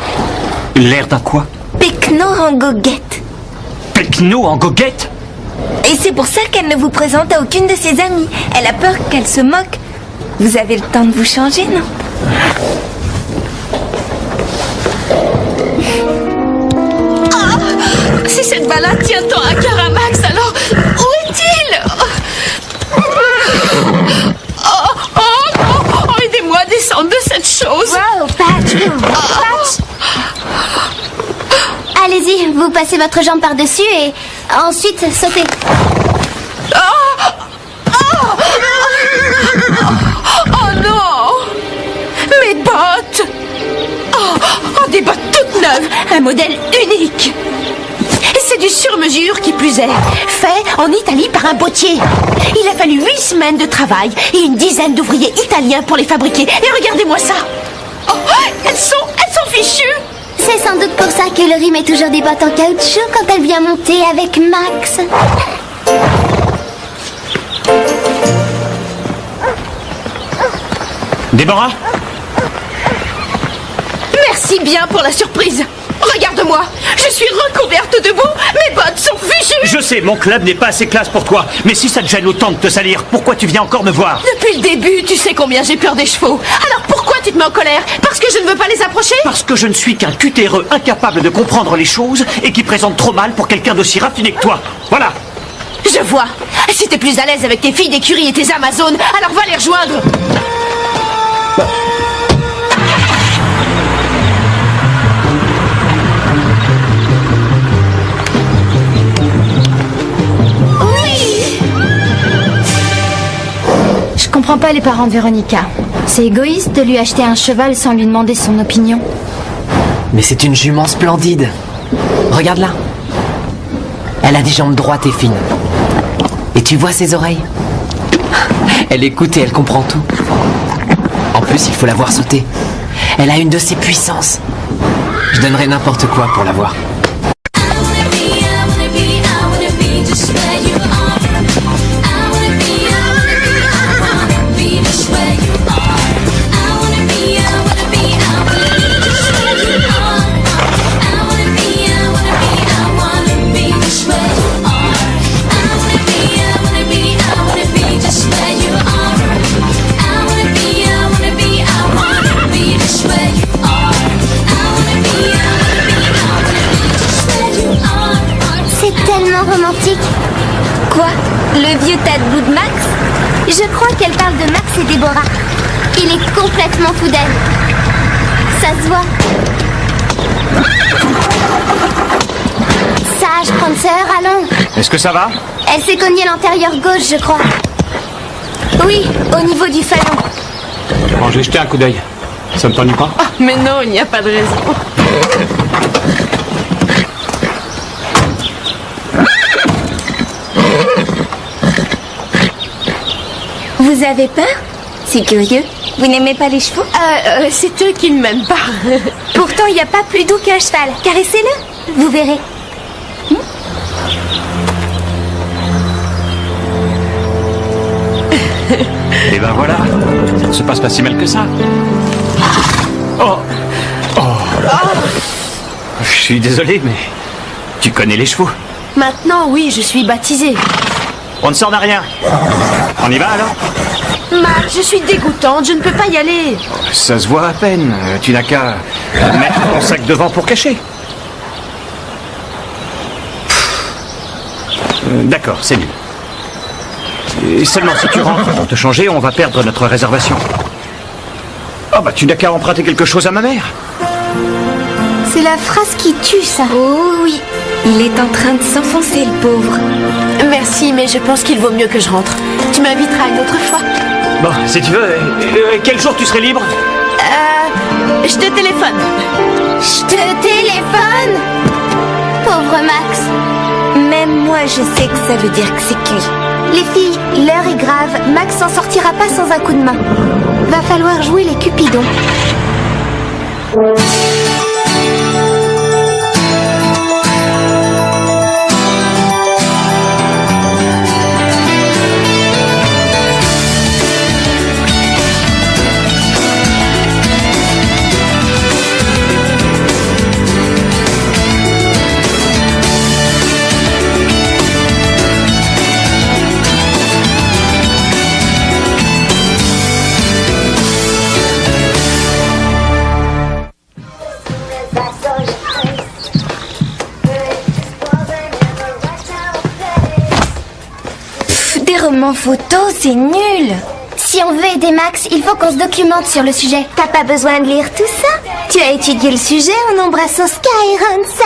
L'air d'un quoi? Pecno en goguette. Pecno en goguette? Et c'est pour ça qu'elle ne vous présente à aucune de ses amies. Elle a peur qu'elle se moque. Vous avez le temps de vous changer, non? Si cette balade tient tant à cœur à Max, alors où est-il? Aidez-moi à descendre de cette chose. Wow, Patch. Patch. Allez-y, vous passez votre jambe par-dessus et ensuite sautez. Oh non! Mes bottes! Oh, des bottes toutes neuves! Un modèle unique! Et c'est C'est du sur-mesure qui plus est, fait en Italie par un bottier. Il a fallu 8 semaines de travail et une dizaine d'ouvriers italiens pour les fabriquer. Et regardez-moi ça. Oh, elles sont fichues. C'est sans doute pour ça que Laurie met toujours des bottes en caoutchouc quand elle vient monter avec Max. Déborah? Merci bien pour la surprise. Regarde-moi, je suis recouverte de boue, mes bottes sont fichues. Je sais, mon club n'est pas assez classe pour toi. Mais si ça te gêne autant de te salir, pourquoi tu viens encore me voir? Depuis le début, tu sais combien j'ai peur des chevaux. Alors pourquoi tu te mets en colère? Parce que je ne veux pas les approcher? Parce que je ne suis qu'un cutéreux incapable de comprendre les choses et qui présente trop mal pour quelqu'un d'aussi raffiné que toi. Voilà. Je vois. Si t'es plus à l'aise avec tes filles d'écurie et tes Amazones, alors va les rejoindre. Je comprends pas les parents de Véronica. C'est égoïste de lui acheter un cheval sans lui demander son opinion. Mais c'est une jument splendide. Regarde-la. Elle a des jambes droites et fines. Et tu vois ses oreilles? Elle écoute et elle comprend tout. En plus, il faut la voir sauter. Elle a une de ses puissances. Je donnerais n'importe quoi pour la voir. Romantique. Quoi? Le vieux tas de boue de Max? Je crois qu'elle parle de Max et Déborah. Il est complètement fou d'elle. Ça se voit. Sage, Prancer, allons. Est-ce que ça va? Elle s'est cognée l'antérieur gauche, je crois. Oui, au niveau du falon. Bon, je vais jeter un coup d'œil. Ça ne t'ennuie pas? Ah, mais non, il n'y a pas de raison. Vous avez peur? C'est curieux. Vous n'aimez pas les chevaux? C'est eux qui ne m'aiment pas. Pourtant, il n'y a pas plus doux qu'un cheval. Caressez-le, vous verrez. Et ben voilà, ça ne se passe pas si mal que ça. Oh, Je suis désolé, mais tu connais les chevaux. Maintenant, oui, je suis baptisée. On ne s'en a rien. On y va alors? Max, je suis dégoûtante, je ne peux pas y aller. Ça se voit à peine. Tu n'as qu'à mettre ton sac devant pour cacher. D'accord, c'est nul. Et seulement si tu rentres pour te changer, on va perdre notre réservation. Oh bah tu n'as qu'à emprunter quelque chose à ma mère. C'est la phrase qui tue, ça. Oh oui, il est en train de s'enfoncer, le pauvre. Merci, mais je pense qu'il vaut mieux que je rentre. Tu m'inviteras une autre fois. Bon, si tu veux, quel jour tu serais libre? Je te téléphone. Je te téléphone. Pauvre Max. Même moi, je sais que ça veut dire que c'est cuit. Les filles, l'heure est grave. Max s'en sortira pas sans un coup de main. Va falloir jouer les Cupidons. Romans photos, c'est nul. Si on veut aider Max, il faut qu'on se documente sur le sujet. T'as pas besoin de lire tout ça. Tu as étudié le sujet en embrassant Skyron, ça.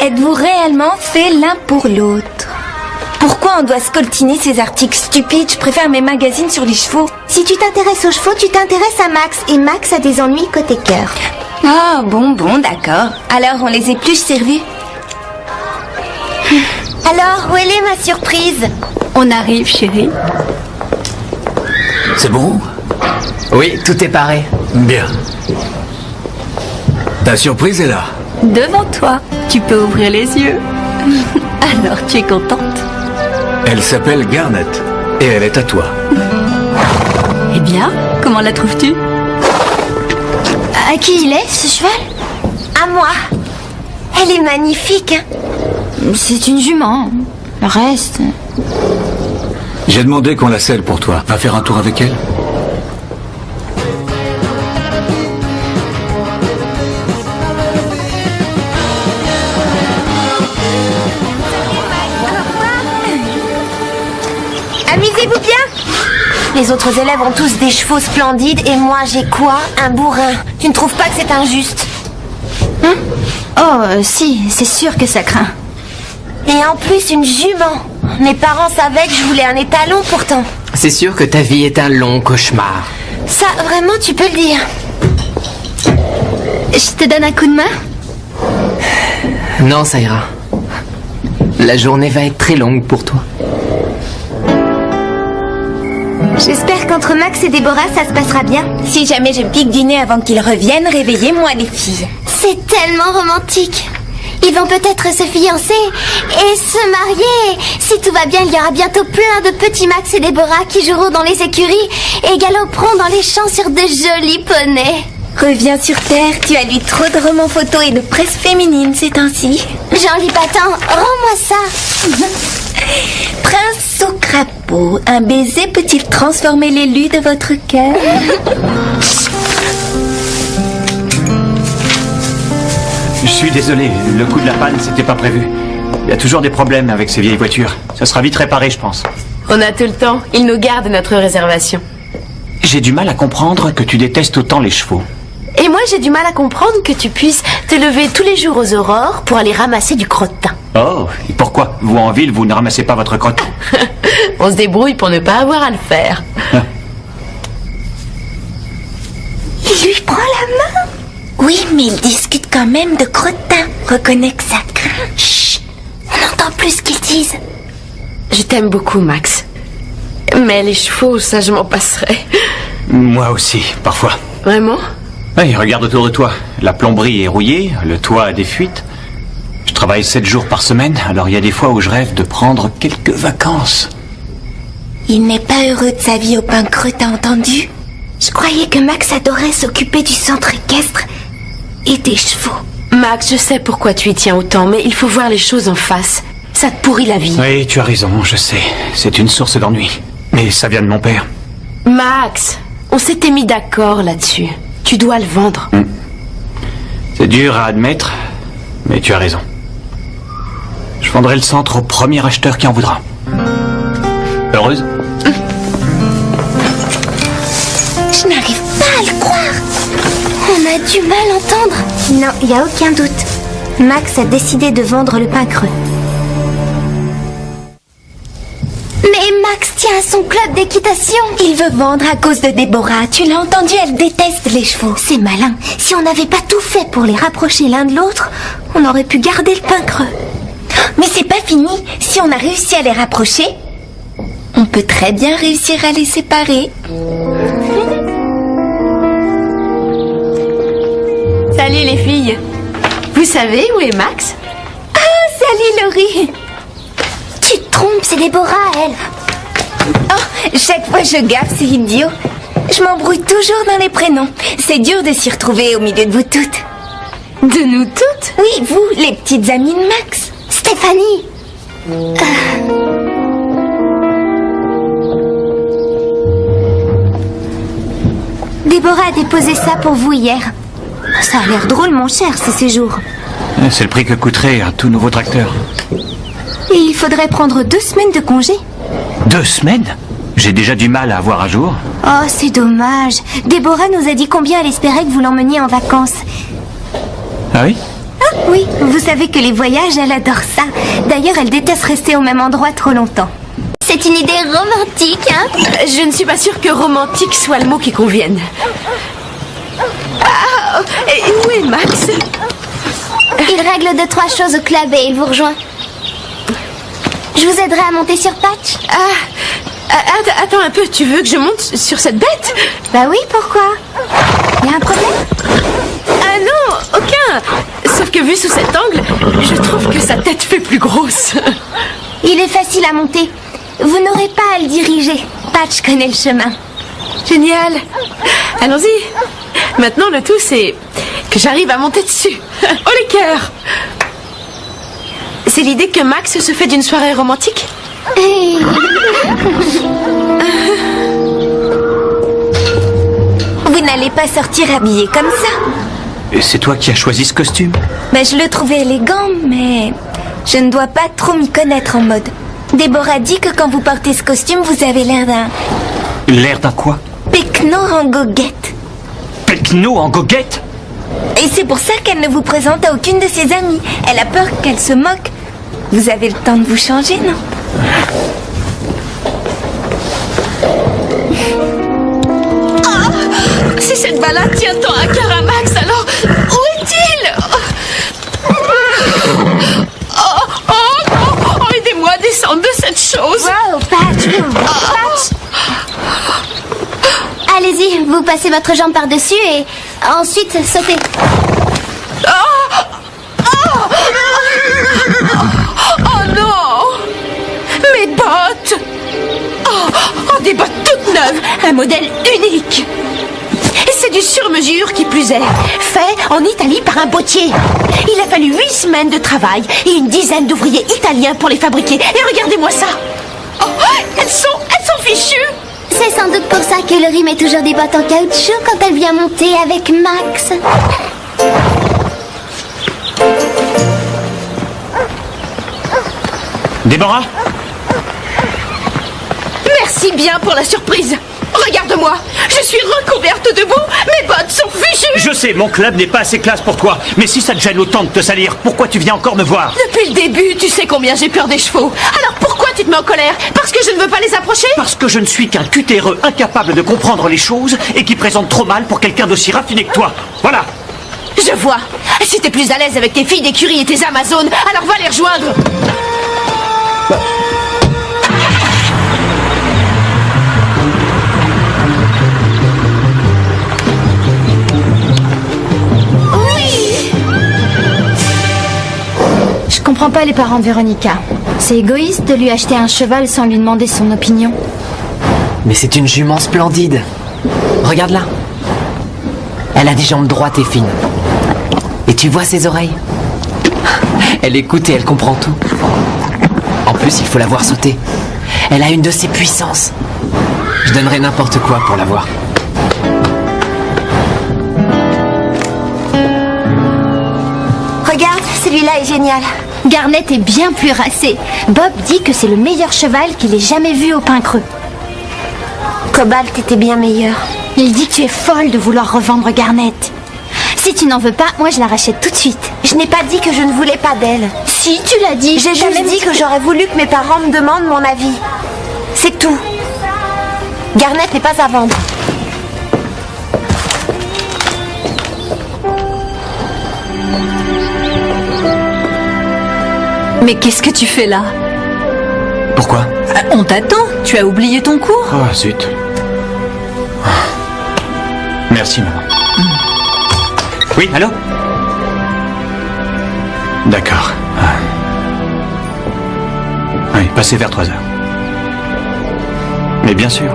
Êtes-vous réellement fait l'un pour l'autre? Pourquoi on doit scoltiner ces articles stupides? Je préfère mes magazines sur les chevaux. Si tu t'intéresses aux chevaux, tu t'intéresses à Max. Et Max a des ennuis côté cœur. Ah, bon, d'accord. Alors on les épluche, ces revues? Alors, où elle est ma surprise? On arrive, chérie. C'est bon? Oui, tout est paré. Bien. Ta surprise est là. Devant toi. Tu peux ouvrir les yeux. Alors, tu es contente? Elle s'appelle Garnet. Et elle est à toi. Eh bien, comment la trouves-tu? À qui il est, ce cheval? À moi. Elle est magnifique, hein? C'est une jument. Le reste... J'ai demandé qu'on la selle pour toi. Va faire un tour avec elle? Amusez-vous bien. Les autres élèves ont tous des chevaux splendides et moi j'ai quoi? Un bourrin. Tu ne trouves pas que c'est injuste? Si, c'est sûr que ça craint. Et en plus une jument. Mes parents savaient que je voulais un étalon pourtant. C'est sûr que ta vie est un long cauchemar. Ça, vraiment, tu peux le dire. Je te donne un coup de main? Non, ça ira. La journée va être très longue pour toi. J'espère qu'entre Max et Déborah, ça se passera bien. Si jamais je pique dîner avant qu'ils reviennent, réveillez-moi les filles. C'est tellement romantique. Ils vont peut-être se fiancer et se marier. Si tout va bien, il y aura bientôt plein de petits Max et Déborah qui joueront dans les écuries et galoperont dans les champs sur de jolis poneys. Reviens sur Terre, tu as lu trop de romans photos et de presse féminine ces temps-ci. J'en lis pas tant, rends-moi ça. Prince au crapaud, un baiser peut-il transformer l'élu de votre cœur? Je suis désolé, le coup de la panne, c'était pas prévu. Il y a toujours des problèmes avec ces vieilles voitures. Ça sera vite réparé, je pense. On a tout le temps. Ils nous gardent notre réservation. J'ai du mal à comprendre que tu détestes autant les chevaux. Et moi, j'ai du mal à comprendre que tu puisses te lever tous les jours aux aurores pour aller ramasser du crottin. Oh, et pourquoi? Vous, en ville, vous ne ramassez pas votre crottin? On se débrouille pour ne pas avoir à le faire. Il lui prend la main. Oui, mais ils discutent quand même de crottin. Reconnais que ça craint. Chut, on n'entend plus ce qu'ils disent. Je t'aime beaucoup, Max. Mais les chevaux, ça, je m'en passerai. Moi aussi, parfois. Vraiment? Oui, regarde autour de toi. La plomberie est rouillée, le toit a des fuites. Je travaille 7 jours par semaine, alors il y a des fois où je rêve de prendre quelques vacances. Il n'est pas heureux de sa vie au pain creux, t'as entendu? Je croyais que Max adorait s'occuper du centre équestre et des chevaux. Max, je sais pourquoi tu y tiens autant, mais il faut voir les choses en face. Ça te pourrit la vie. Oui, tu as raison, je sais. C'est une source d'ennui. Mais ça vient de mon père. Max, on s'était mis d'accord là-dessus. Tu dois le vendre. C'est dur à admettre, mais tu as raison. Je vendrai le centre au premier acheteur qui en voudra. Heureuse? Je n'arrive pas à le croire. On a du mal à entendre. Non, il n'y a aucun doute. Max a décidé de vendre le pain creux. Mais Max tient à son club d'équitation. Il veut vendre à cause de Déborah. Tu l'as entendu, elle déteste les chevaux. C'est malin. Si on n'avait pas tout fait pour les rapprocher l'un de l'autre, on aurait pu garder le pain creux. Mais c'est pas fini. Si on a réussi à les rapprocher, on peut très bien réussir à les séparer. Salut les filles. Vous savez où est Max? Ah, salut Laurie. Tu te trompes, c'est Déborah, elle. Oh, chaque fois je gaffe, c'est idiot. Je m'embrouille toujours dans les prénoms. C'est dur de s'y retrouver au milieu de vous toutes. De nous toutes? Oui, vous, les petites amies de Max. Stéphanie. Déborah a déposé ça pour vous hier. Ça a l'air drôle, mon cher, ce séjour. C'est le prix que coûterait un tout nouveau tracteur. Et il faudrait prendre 2 semaines de congé. 2 semaines? J'ai déjà du mal à avoir un jour. Oh, c'est dommage. Déborah nous a dit combien elle espérait que vous l'emmeniez en vacances. Ah oui? Ah oui, vous savez que les voyages, elle adore ça. D'ailleurs, elle déteste rester au même endroit trop longtemps. C'est une idée romantique, hein? Je ne suis pas sûre que romantique soit le mot qui convienne. Ah, et où est Max? Il règle 2-3 choses au club et il vous rejoint. Je vous aiderai à monter sur Patch. Attends un peu, tu veux que je monte sur cette bête? Bah oui, pourquoi? Y a un problème? Ah non, aucun. Sauf que vu sous cet angle, je trouve que sa tête fait plus grosse. Il est facile à monter. Vous n'aurez pas à le diriger. Patch connaît le chemin. Génial. Allons-y. Maintenant, le tout, c'est que j'arrive à monter dessus. Oh les cœurs! C'est l'idée que Max se fait d'une soirée romantique? Vous n'allez pas sortir habillé comme ça. Et c'est toi qui as choisi ce costume? Ben, je le trouvais élégant, mais je ne dois pas trop m'y connaître en mode. Déborah dit que quand vous portez ce costume, vous avez l'air d'un... L'air d'un quoi? Pecno en goguette. Pecno en goguette? Et c'est pour ça qu'elle ne vous présente à aucune de ses amies. Elle a peur qu'elle se moque. Vous avez le temps de vous changer, non? Si cette balade tient tant à cœur à Max, alors où est-il? Oh, aidez-moi à descendre de cette chose. Wow, Patch. Patch. Allez-y, vous passez votre jambe par-dessus et ensuite sautez. Oh non! Mes bottes! Oh, des bottes toutes neuves, un modèle unique. Et c'est du sur-mesure qui plus est, fait en Italie par un bottier. Il a fallu 8 semaines de travail et une dizaine d'ouvriers italiens pour les fabriquer. Et regardez-moi ça! Oh, elles sont fichues! C'est sans doute pour ça que Laurie met toujours des bottes en caoutchouc quand elle vient monter avec Max. Déborah? Merci bien pour la surprise. Regarde-moi, je suis recouverte de boue, mes bottes sont fichues. Je sais, mon club n'est pas assez classe pour toi. Mais si ça te gêne autant de te salir, pourquoi tu viens encore me voir? Depuis le début, tu sais combien j'ai peur des chevaux. Alors pourquoi tu te mets en colère? Parce que je ne veux pas les approcher? Parce que je ne suis qu'un cutéreux incapable de comprendre les choses et qui présente trop mal pour quelqu'un d'aussi raffiné que toi. Voilà. Je vois. Si t'es plus à l'aise avec tes filles d'écurie et tes Amazones, alors va les rejoindre. Je comprends pas les parents de Véronica. C'est égoïste de lui acheter un cheval sans lui demander son opinion. Mais c'est une jument splendide. Regarde-la. Elle a des jambes droites et fines. Et tu vois ses oreilles? Elle écoute et elle comprend tout. En plus, il faut la voir sauter. Elle a une de ses puissances. Je donnerais n'importe quoi pour la voir. Regarde, celui-là est génial. Garnet est bien plus racé. Bob dit que c'est le meilleur cheval qu'il ait jamais vu au Pin Creux. Cobalt était bien meilleur. Il dit que tu es folle de vouloir revendre Garnet. Si tu n'en veux pas, moi je la rachète tout de suite. Je n'ai pas dit que je ne voulais pas d'elle. Si, tu l'as dit. J'ai juste dit que j'aurais voulu que mes parents me demandent mon avis. C'est tout. Garnet n'est pas à vendre. Mais qu'est-ce que tu fais là? Pourquoi? On t'attend. Tu as oublié ton cours? Oh, zut. Merci, maman. Oui, allô? D'accord. Oui, passez vers 3 heures. Mais bien sûr.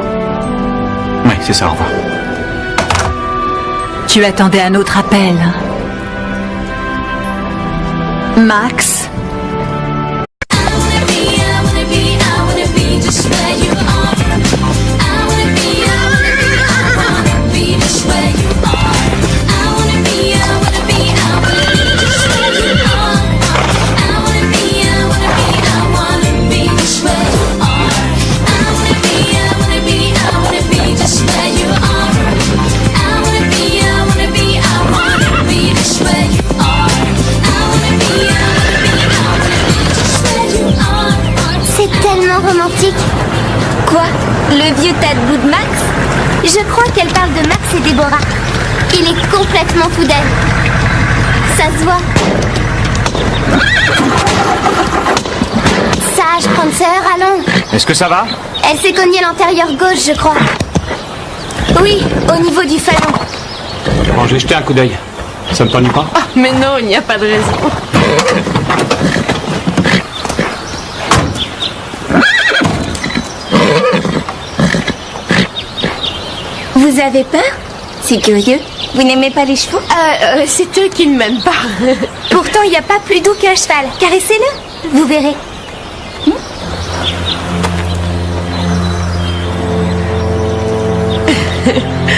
Oui, c'est ça, au revoir. Tu attendais un autre appel. Max? Romantique. Quoi? Le vieux tas de boue de Max? Je crois qu'elle parle de Max et Déborah. Il est complètement fou d'elle. Ça se voit. Ça Courage, Prancer, allons. Est-ce que ça va? Elle s'est cognée l'antérieur gauche, je crois. Oui, au niveau du falon. Bon, je vais jeter un coup d'œil. Ça ne t'ennuie pas? Ah, mais non, il n'y a pas de raison. Vous avez peur? C'est curieux. Vous n'aimez pas les chevaux? C'est eux qui ne m'aiment pas. Pourtant, il n'y a pas plus doux qu'un cheval. Caressez-le, vous verrez.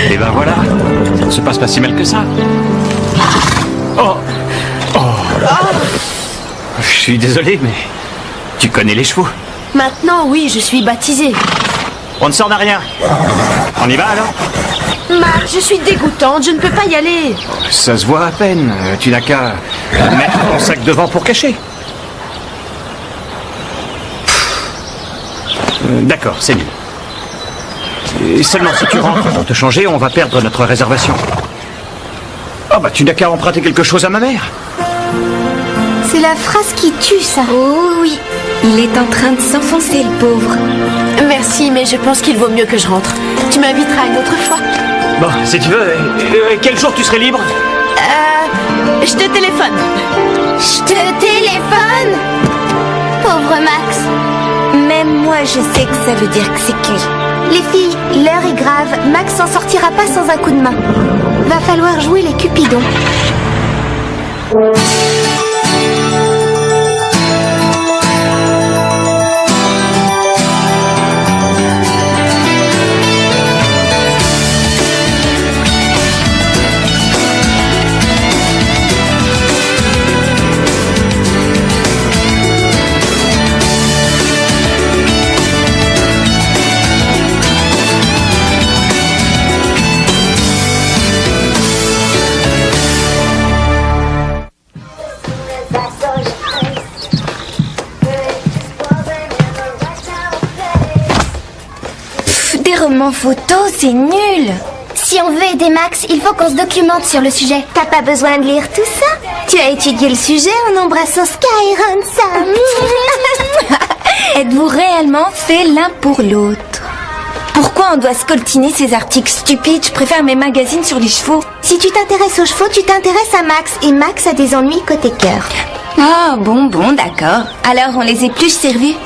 Et ben voilà, ça ne se passe pas si mal que ça. Oh, Je suis désolé, mais tu connais les chevaux. Maintenant, oui, je suis baptisée. On ne s'en a rien. On y va alors? Marc, je suis dégoûtante, je ne peux pas y aller. Ça se voit à peine. Tu n'as qu'à mettre ton sac devant pour cacher. D'accord, c'est mieux. Et seulement si tu rentres pour te changer, on va perdre notre réservation. Ah bah tu n'as qu'à emprunter quelque chose à ma mère. C'est la phrase qui tue, ça. Oh oui, il est en train de s'enfoncer, le pauvre. Merci, mais je pense qu'il vaut mieux que je rentre. Tu m'inviteras une autre fois. Bon, si tu veux, quel jour tu serais libre? Je te téléphone. Je te téléphone. Pauvre Max. Même moi, je sais que ça veut dire que c'est cuit. Les filles, l'heure est grave. Max s'en sortira pas sans un coup de main. Va falloir jouer les Cupidons. Romans photo, c'est nul. Si on veut aider Max, il faut qu'on se documente sur le sujet. T'as pas besoin de lire tout ça. Tu as étudié le sujet en embrassant Sky Ransom. Êtes-vous réellement fait l'un pour l'autre? Pourquoi on doit scoltiner ces articles stupides? Je préfère mes magazines sur les chevaux. Si tu t'intéresses aux chevaux, tu t'intéresses à Max. Et Max a des ennuis côté cœur. Ah, bon, d'accord. Alors, on les épluche, servis.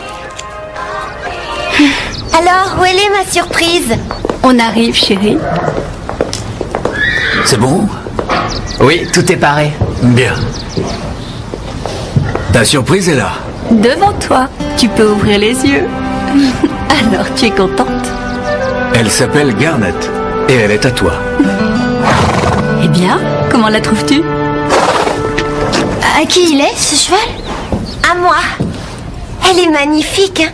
Alors, où est ma surprise? On arrive, chérie. C'est bon? Oui, tout est paré. Bien. Ta surprise est là. Devant toi, tu peux ouvrir les yeux. Alors, tu es contente? Elle s'appelle Garnet et elle est à toi. Eh bien, comment la trouves-tu? À qui il est, ce cheval? À moi. Elle est magnifique, hein?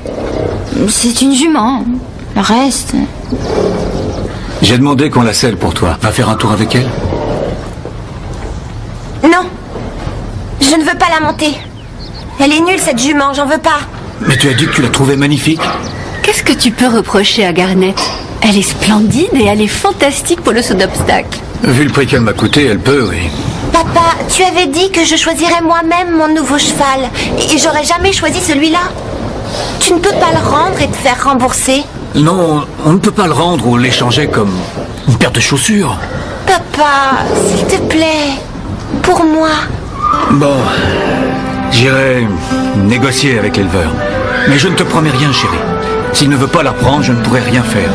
C'est une jument. Le reste... J'ai demandé qu'on la selle pour toi. Va faire un tour avec elle? Non. Je ne veux pas la monter. Elle est nulle, cette jument, j'en veux pas. Mais tu as dit que tu la trouvais magnifique. Qu'est-ce que tu peux reprocher à Garnet? Elle est splendide et elle est fantastique pour le saut d'obstacle. Vu le prix qu'elle m'a coûté, elle peut, oui. Papa, tu avais dit que je choisirais moi-même mon nouveau cheval. Et j'aurais jamais choisi celui-là. Tu ne peux pas le rendre et te faire rembourser. Non, on ne peut pas le rendre ou l'échanger comme une paire de chaussures. Papa, s'il te plaît. Pour moi. Bon, j'irai négocier avec l'éleveur. Mais je ne te promets rien, chérie. S'il ne veut pas la prendre, je ne pourrai rien faire.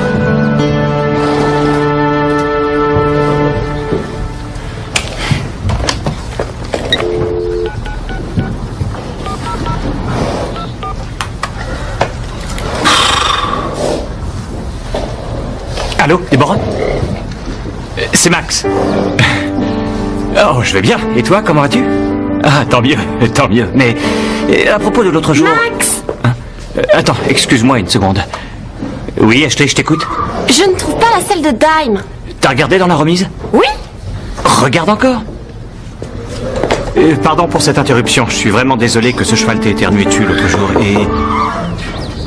Allô, Déborah? C'est Max. Oh, je vais bien. Et toi, comment vas-tu? Ah, tant mieux, tant mieux. Mais à propos de l'autre jour... Max! Attends, excuse-moi une seconde. Oui, Ashley, je t'écoute. Je ne trouve pas la selle de Dime. T'as regardé dans la remise? Oui. Regarde encore. Pardon pour cette interruption. Je suis vraiment désolé que ce cheval t'ait éternué dessus l'autre jour. Et...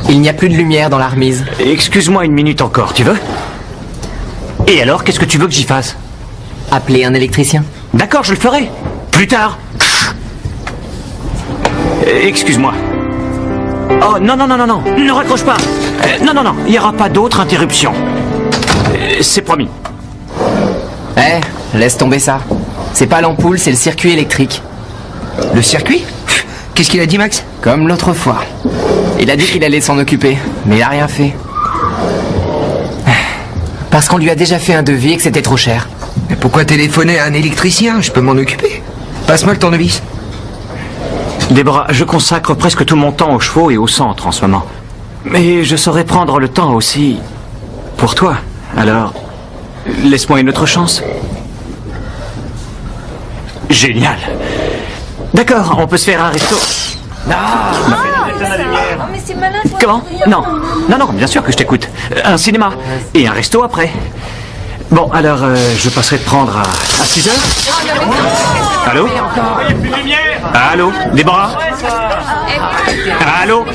Il n'y a plus de lumière dans la remise. Excuse-moi une minute encore, tu veux? Et alors, qu'est-ce que tu veux que j'y fasse? Appeler un électricien. D'accord, je le ferai. Plus tard. Excuse-moi. Oh, non, non, non, non, non. Ne raccroche pas. Non, non, non. Il n'y aura pas d'autre interruption. C'est promis. Laisse tomber ça. C'est pas l'ampoule, c'est le circuit électrique. Le circuit? Qu'est-ce qu'il a dit, Max? Comme l'autre fois. Il a dit qu'il allait s'en occuper, mais il a rien fait. Parce qu'on lui a déjà fait un devis et que c'était trop cher. Mais pourquoi téléphoner à un électricien? Je peux m'en occuper. Passe-moi le tournevis. Déborah, je consacre presque tout mon temps aux chevaux et au centre en ce moment. Mais je saurais prendre le temps aussi pour toi. Alors, laisse-moi une autre chance. Génial. D'accord, on peut se faire un resto. Mais c'est malin. Comment? Non. Non, non, bien sûr que je t'écoute. Un cinéma. Et un resto après. Bon, alors, je passerai te prendre à 6 heures. Allô? Allô? Déborah? Allô?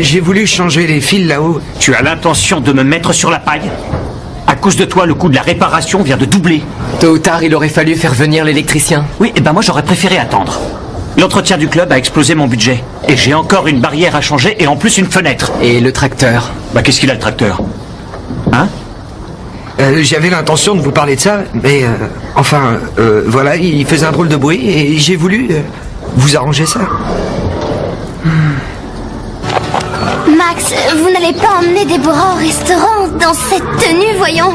J'ai voulu changer les fils là-haut. Tu as l'intention de me mettre sur la paille? À cause de toi, le coût de la réparation vient de doubler. Tôt ou tard, il aurait fallu faire venir l'électricien. Oui, et ben moi j'aurais préféré attendre. L'entretien du club a explosé mon budget. Et j'ai encore une barrière à changer et en plus une fenêtre. Et le tracteur? Bah qu'est-ce qu'il a le tracteur? Hein? J'avais l'intention de vous parler de ça, mais voilà, il faisait un drôle de bruit et j'ai voulu vous arranger ça. Max, vous n'allez pas emmener Déborah au restaurant dans cette tenue, voyons.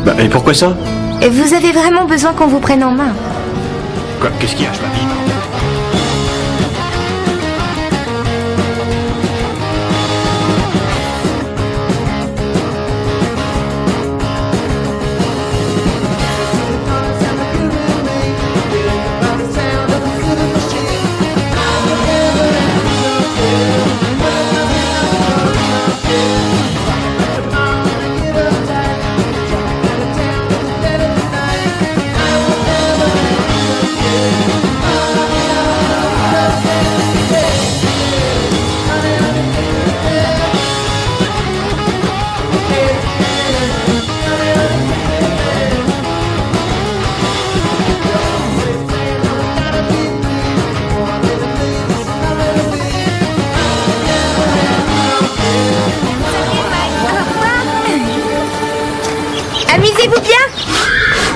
Bah et pourquoi ça? Et vous avez vraiment besoin qu'on vous prenne en main. Quoi? Qu'est-ce qu'il y a? Je m'habille. Amusez-vous bien.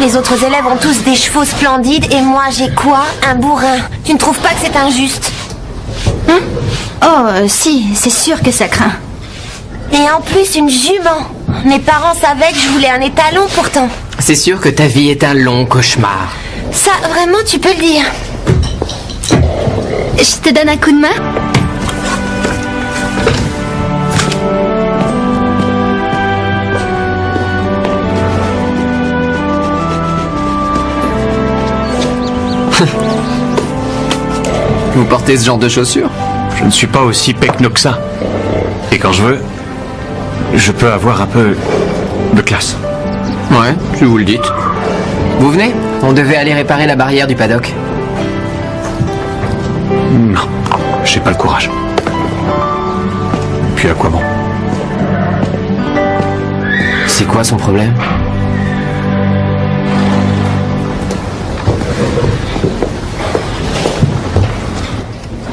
Les autres élèves ont tous des chevaux splendides et moi j'ai quoi? Un bourrin. Tu ne trouves pas que c'est injuste? Si, c'est sûr que ça craint. Et en plus une jument. Mes parents savaient que je voulais un étalon pourtant. C'est sûr que ta vie est un long cauchemar. Ça, vraiment, tu peux le dire. Je te donne un coup de main? Vous portez ce genre de chaussures? Je ne suis pas aussi pecno que ça. Et quand je veux, je peux avoir un peu de classe. Ouais, si vous le dites. Vous venez? On devait aller réparer la barrière du paddock. Non, j'ai pas le courage. Puis à quoi bon? C'est quoi son problème?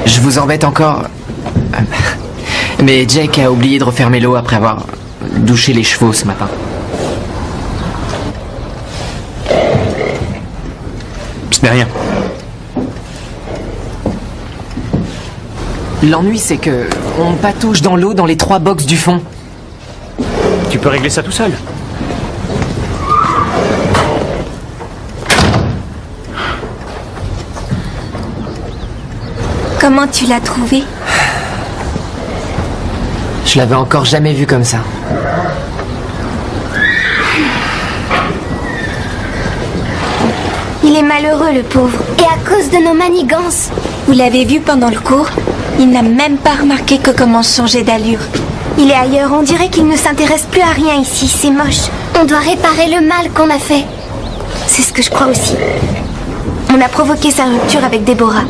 Je vous embête encore. Mais Jake a oublié de refermer l'eau après avoir douché les chevaux ce matin. Ce n'est rien. L'ennui, c'est que on patauge dans l'eau dans les 3 box du fond. Tu peux régler ça tout seul. Comment tu l'as trouvé? Je l'avais encore jamais vu comme ça. Il est malheureux, le pauvre. Et à cause de nos manigances. Vous l'avez vu pendant le cours? Il n'a même pas remarqué que commence changer d'allure. Il est ailleurs, on dirait qu'il ne s'intéresse plus à rien ici, c'est moche. On doit réparer le mal qu'on a fait. C'est ce que je crois aussi. On a provoqué sa rupture avec Déborah.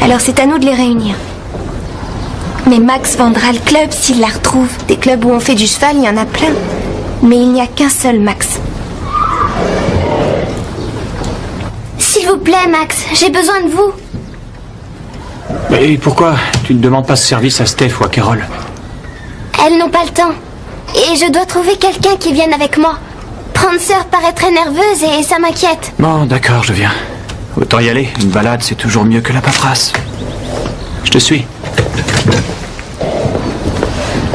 Alors c'est à nous de les réunir. Mais Max vendra le club s'il la retrouve. Des clubs où on fait du cheval, il y en a plein. Mais il n'y a qu'un seul Max. S'il vous plaît, Max, j'ai besoin de vous. Et pourquoi tu ne demandes pas ce service à Steph ou à Carole? Elles n'ont pas le temps. Et je dois trouver quelqu'un qui vienne avec moi. Prendre sœur paraît très nerveuse et ça m'inquiète. Bon, d'accord, je viens. Autant y aller. Une balade, c'est toujours mieux que la paperasse. Je te suis.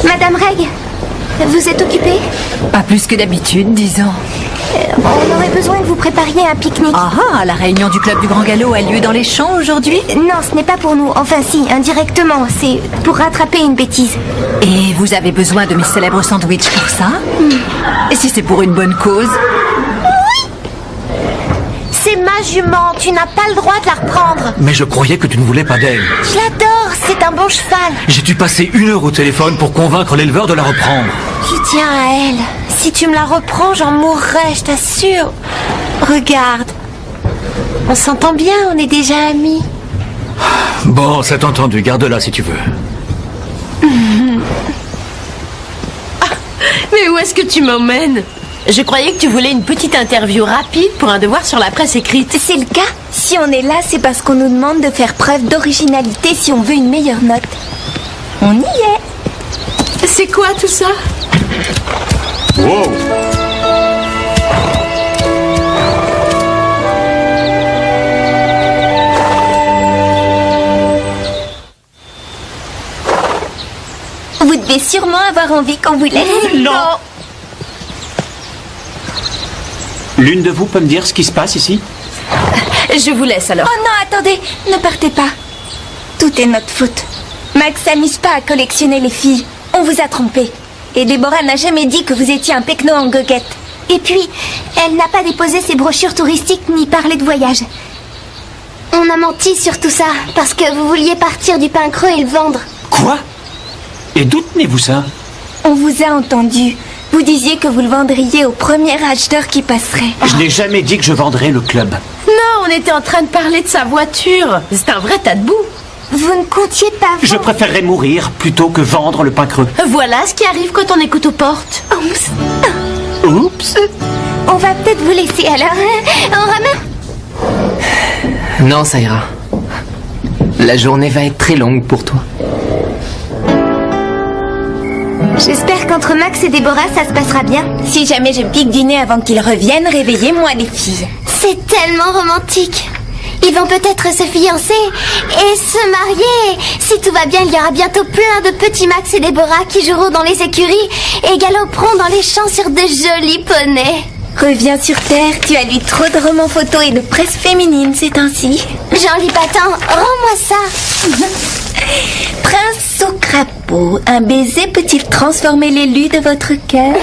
Madame Reg, vous êtes occupée? Pas plus que d'habitude, disons. On aurait besoin que vous prépariez un pique-nique. Ah, la réunion du club du Grand Galop a lieu dans les champs aujourd'hui? Non, ce n'est pas pour nous. Enfin si, indirectement. C'est pour rattraper une bêtise. Et vous avez besoin de mes célèbres sandwichs pour ça? Et si c'est pour une bonne cause? C'est ma jument, tu n'as pas le droit de la reprendre. Mais je croyais que tu ne voulais pas d'elle. Je l'adore, c'est un bon cheval. J'ai dû passer 1 heure au téléphone pour convaincre l'éleveur de la reprendre. Je tiens à elle. Si tu me la reprends, j'en mourrai, je t'assure. Regarde. On s'entend bien, on est déjà amis. Bon, c'est entendu, garde-la si tu veux. Mais où est-ce que tu m'emmènes? Je croyais que tu voulais une petite interview rapide pour un devoir sur la presse écrite. C'est le cas. Si on est là, c'est parce qu'on nous demande de faire preuve d'originalité si on veut une meilleure note. On y est. C'est quoi tout ça? Wow! Vous devez sûrement avoir envie qu'on vous laisse. Non! L'une de vous peut me dire ce qui se passe ici? Je vous laisse alors. Oh non, attendez, ne partez pas. Tout est notre faute. Max s'amuse pas à collectionner les filles. On vous a trompé. Et Déborah n'a jamais dit que vous étiez un pecno en goguette. Et puis, elle n'a pas déposé ses brochures touristiques ni parlé de voyage. On a menti sur tout ça, parce que vous vouliez partir du pain creux et le vendre. Quoi? Et d'où tenez-vous ça? On vous a entendu. Vous disiez que vous le vendriez au premier acheteur qui passerait. Je n'ai jamais dit que je vendrais le club. Non, on était en train de parler de sa voiture. C'est un vrai tas de boue. Vous ne comptiez pas vendre. Je préférerais mourir plutôt que vendre le pain creux. Voilà ce qui arrive quand on écoute aux portes. Oups! On va peut-être vous laisser alors. On ramène. Non, ça ira. La journée va être très longue pour toi. J'espère qu'entre Max et Déborah, ça se passera bien. Si jamais je pique dîner avant qu'ils reviennent, réveillez-moi les filles. C'est tellement romantique. Ils vont peut-être se fiancer et se marier. Si tout va bien, il y aura bientôt plein de petits Max et Déborah qui joueront dans les écuries et galoperont dans les champs sur de jolis poneys. Reviens sur Terre, tu as lu trop de romans photos et de presse féminine ces temps-ci. J'en lis pas tant, rends-moi ça. Prince au crapaud, un baiser peut-il transformer l'élu de votre cœur?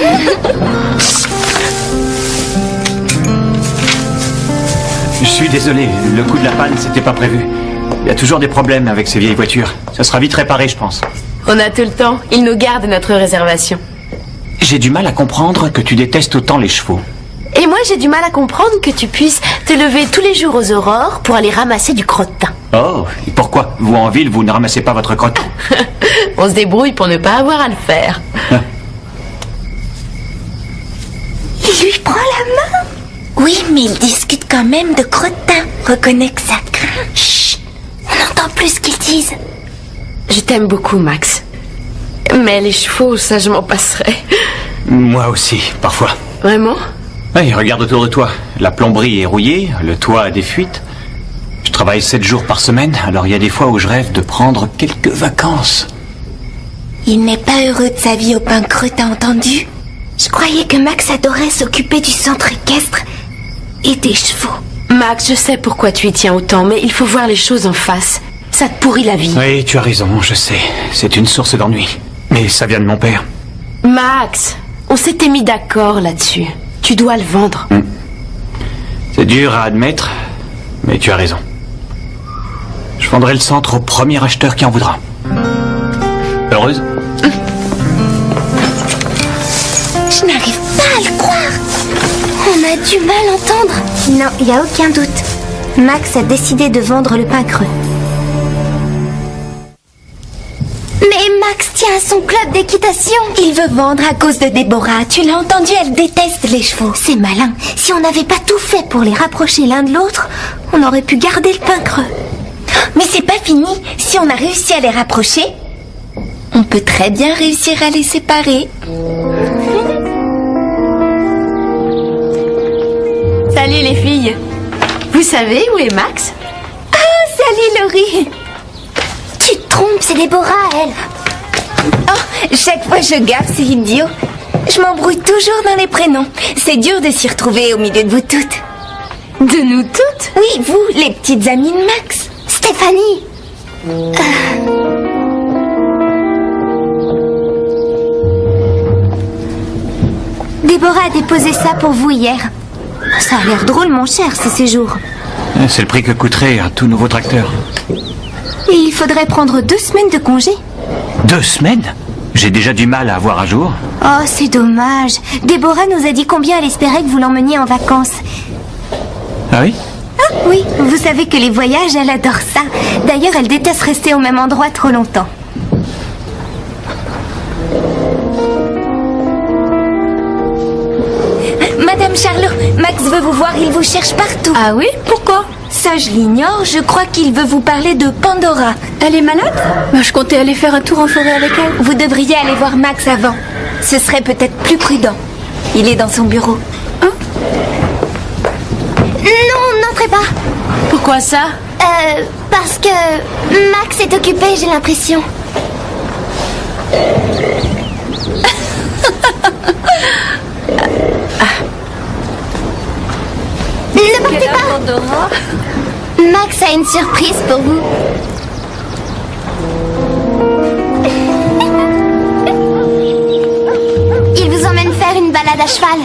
Je suis désolé, le coup de la panne, c'était pas prévu. Il y a toujours des problèmes avec ces vieilles voitures. Ça sera vite réparé, je pense. On a tout le temps. Il nous garde notre réservation. J'ai du mal à comprendre que tu détestes autant les chevaux. Et moi, j'ai du mal à comprendre que tu puisses te lever tous les jours aux aurores pour aller ramasser du crottin. Oh, et pourquoi? Vous, en ville, vous ne ramassez pas votre crottin? On se débrouille pour ne pas avoir à le faire. Il lui prend la main. Oui, mais il discute quand même de crottin. Reconnais que ça craint. Chut, on n'entend plus ce qu'ils disent. Je t'aime beaucoup, Max. Mais les chevaux, ça, je m'en passerai. Moi aussi, parfois. Vraiment? Oui, regarde autour de toi. La plomberie est rouillée, le toit a des fuites. Je travaille 7 jours par semaine, alors il y a des fois où je rêve de prendre quelques vacances. Il n'est pas heureux de sa vie au pain creux, t'as entendu? Je croyais que Max adorait s'occuper du centre équestre et des chevaux. Max, je sais pourquoi tu y tiens autant, mais il faut voir les choses en face. Ça te pourrit la vie. Oui, tu as raison, je sais. C'est une source d'ennui. Mais ça vient de mon père. Max, on s'était mis d'accord là-dessus. Tu dois le vendre. C'est dur à admettre, mais tu as raison. Je vendrai le centre au premier acheteur qui en voudra. Heureuse? Je n'arrive pas à le croire. On a du mal à entendre. Non, il n'y a aucun doute. Max a décidé de vendre le pain creux. Mais Max tient à son club d'équitation. Il veut vendre à cause de Déborah. Tu l'as entendu, elle déteste les chevaux. C'est malin. Si on n'avait pas tout fait pour les rapprocher l'un de l'autre, on aurait pu garder le pain creux. Mais c'est pas fini. Si on a réussi à les rapprocher, on peut très bien réussir à les séparer. Salut les filles. Vous savez où est Max? Ah, salut Laurie. Tu te trompes, c'est Déborah, elle. Oh, chaque fois je gaffe, c'est idiot. Je m'embrouille toujours dans les prénoms. C'est dur de s'y retrouver au milieu de vous toutes. De nous toutes? Oui, vous, les petites amies de Max. Stéphanie. Déborah a déposé ça pour vous hier. Ça a l'air drôle, mon cher, ce séjour. C'est le prix que coûterait un tout nouveau tracteur. Et il faudrait prendre 2 semaines de congé. 2 semaines? J'ai déjà du mal à avoir un jour. Oh, c'est dommage. Déborah nous a dit combien elle espérait que vous l'emmeniez en vacances. Ah oui? Ah oui, vous savez que les voyages, elle adore ça. D'ailleurs, elle déteste rester au même endroit trop longtemps. Madame Charlot, Max veut vous voir, il vous cherche partout. Ah oui? Pourquoi? Ça, je l'ignore, je crois qu'il veut vous parler de Pandora. Elle est malade? Je comptais aller faire un tour en forêt avec elle. Vous devriez aller voir Max avant. Ce serait peut-être plus prudent. Il est dans son bureau. Hein? Non, n'entrez pas. Pourquoi ça? Parce que Max est occupé, j'ai l'impression. Ne partez pas. Pandora? Max a une surprise pour vous. Il vous emmène faire une balade à cheval.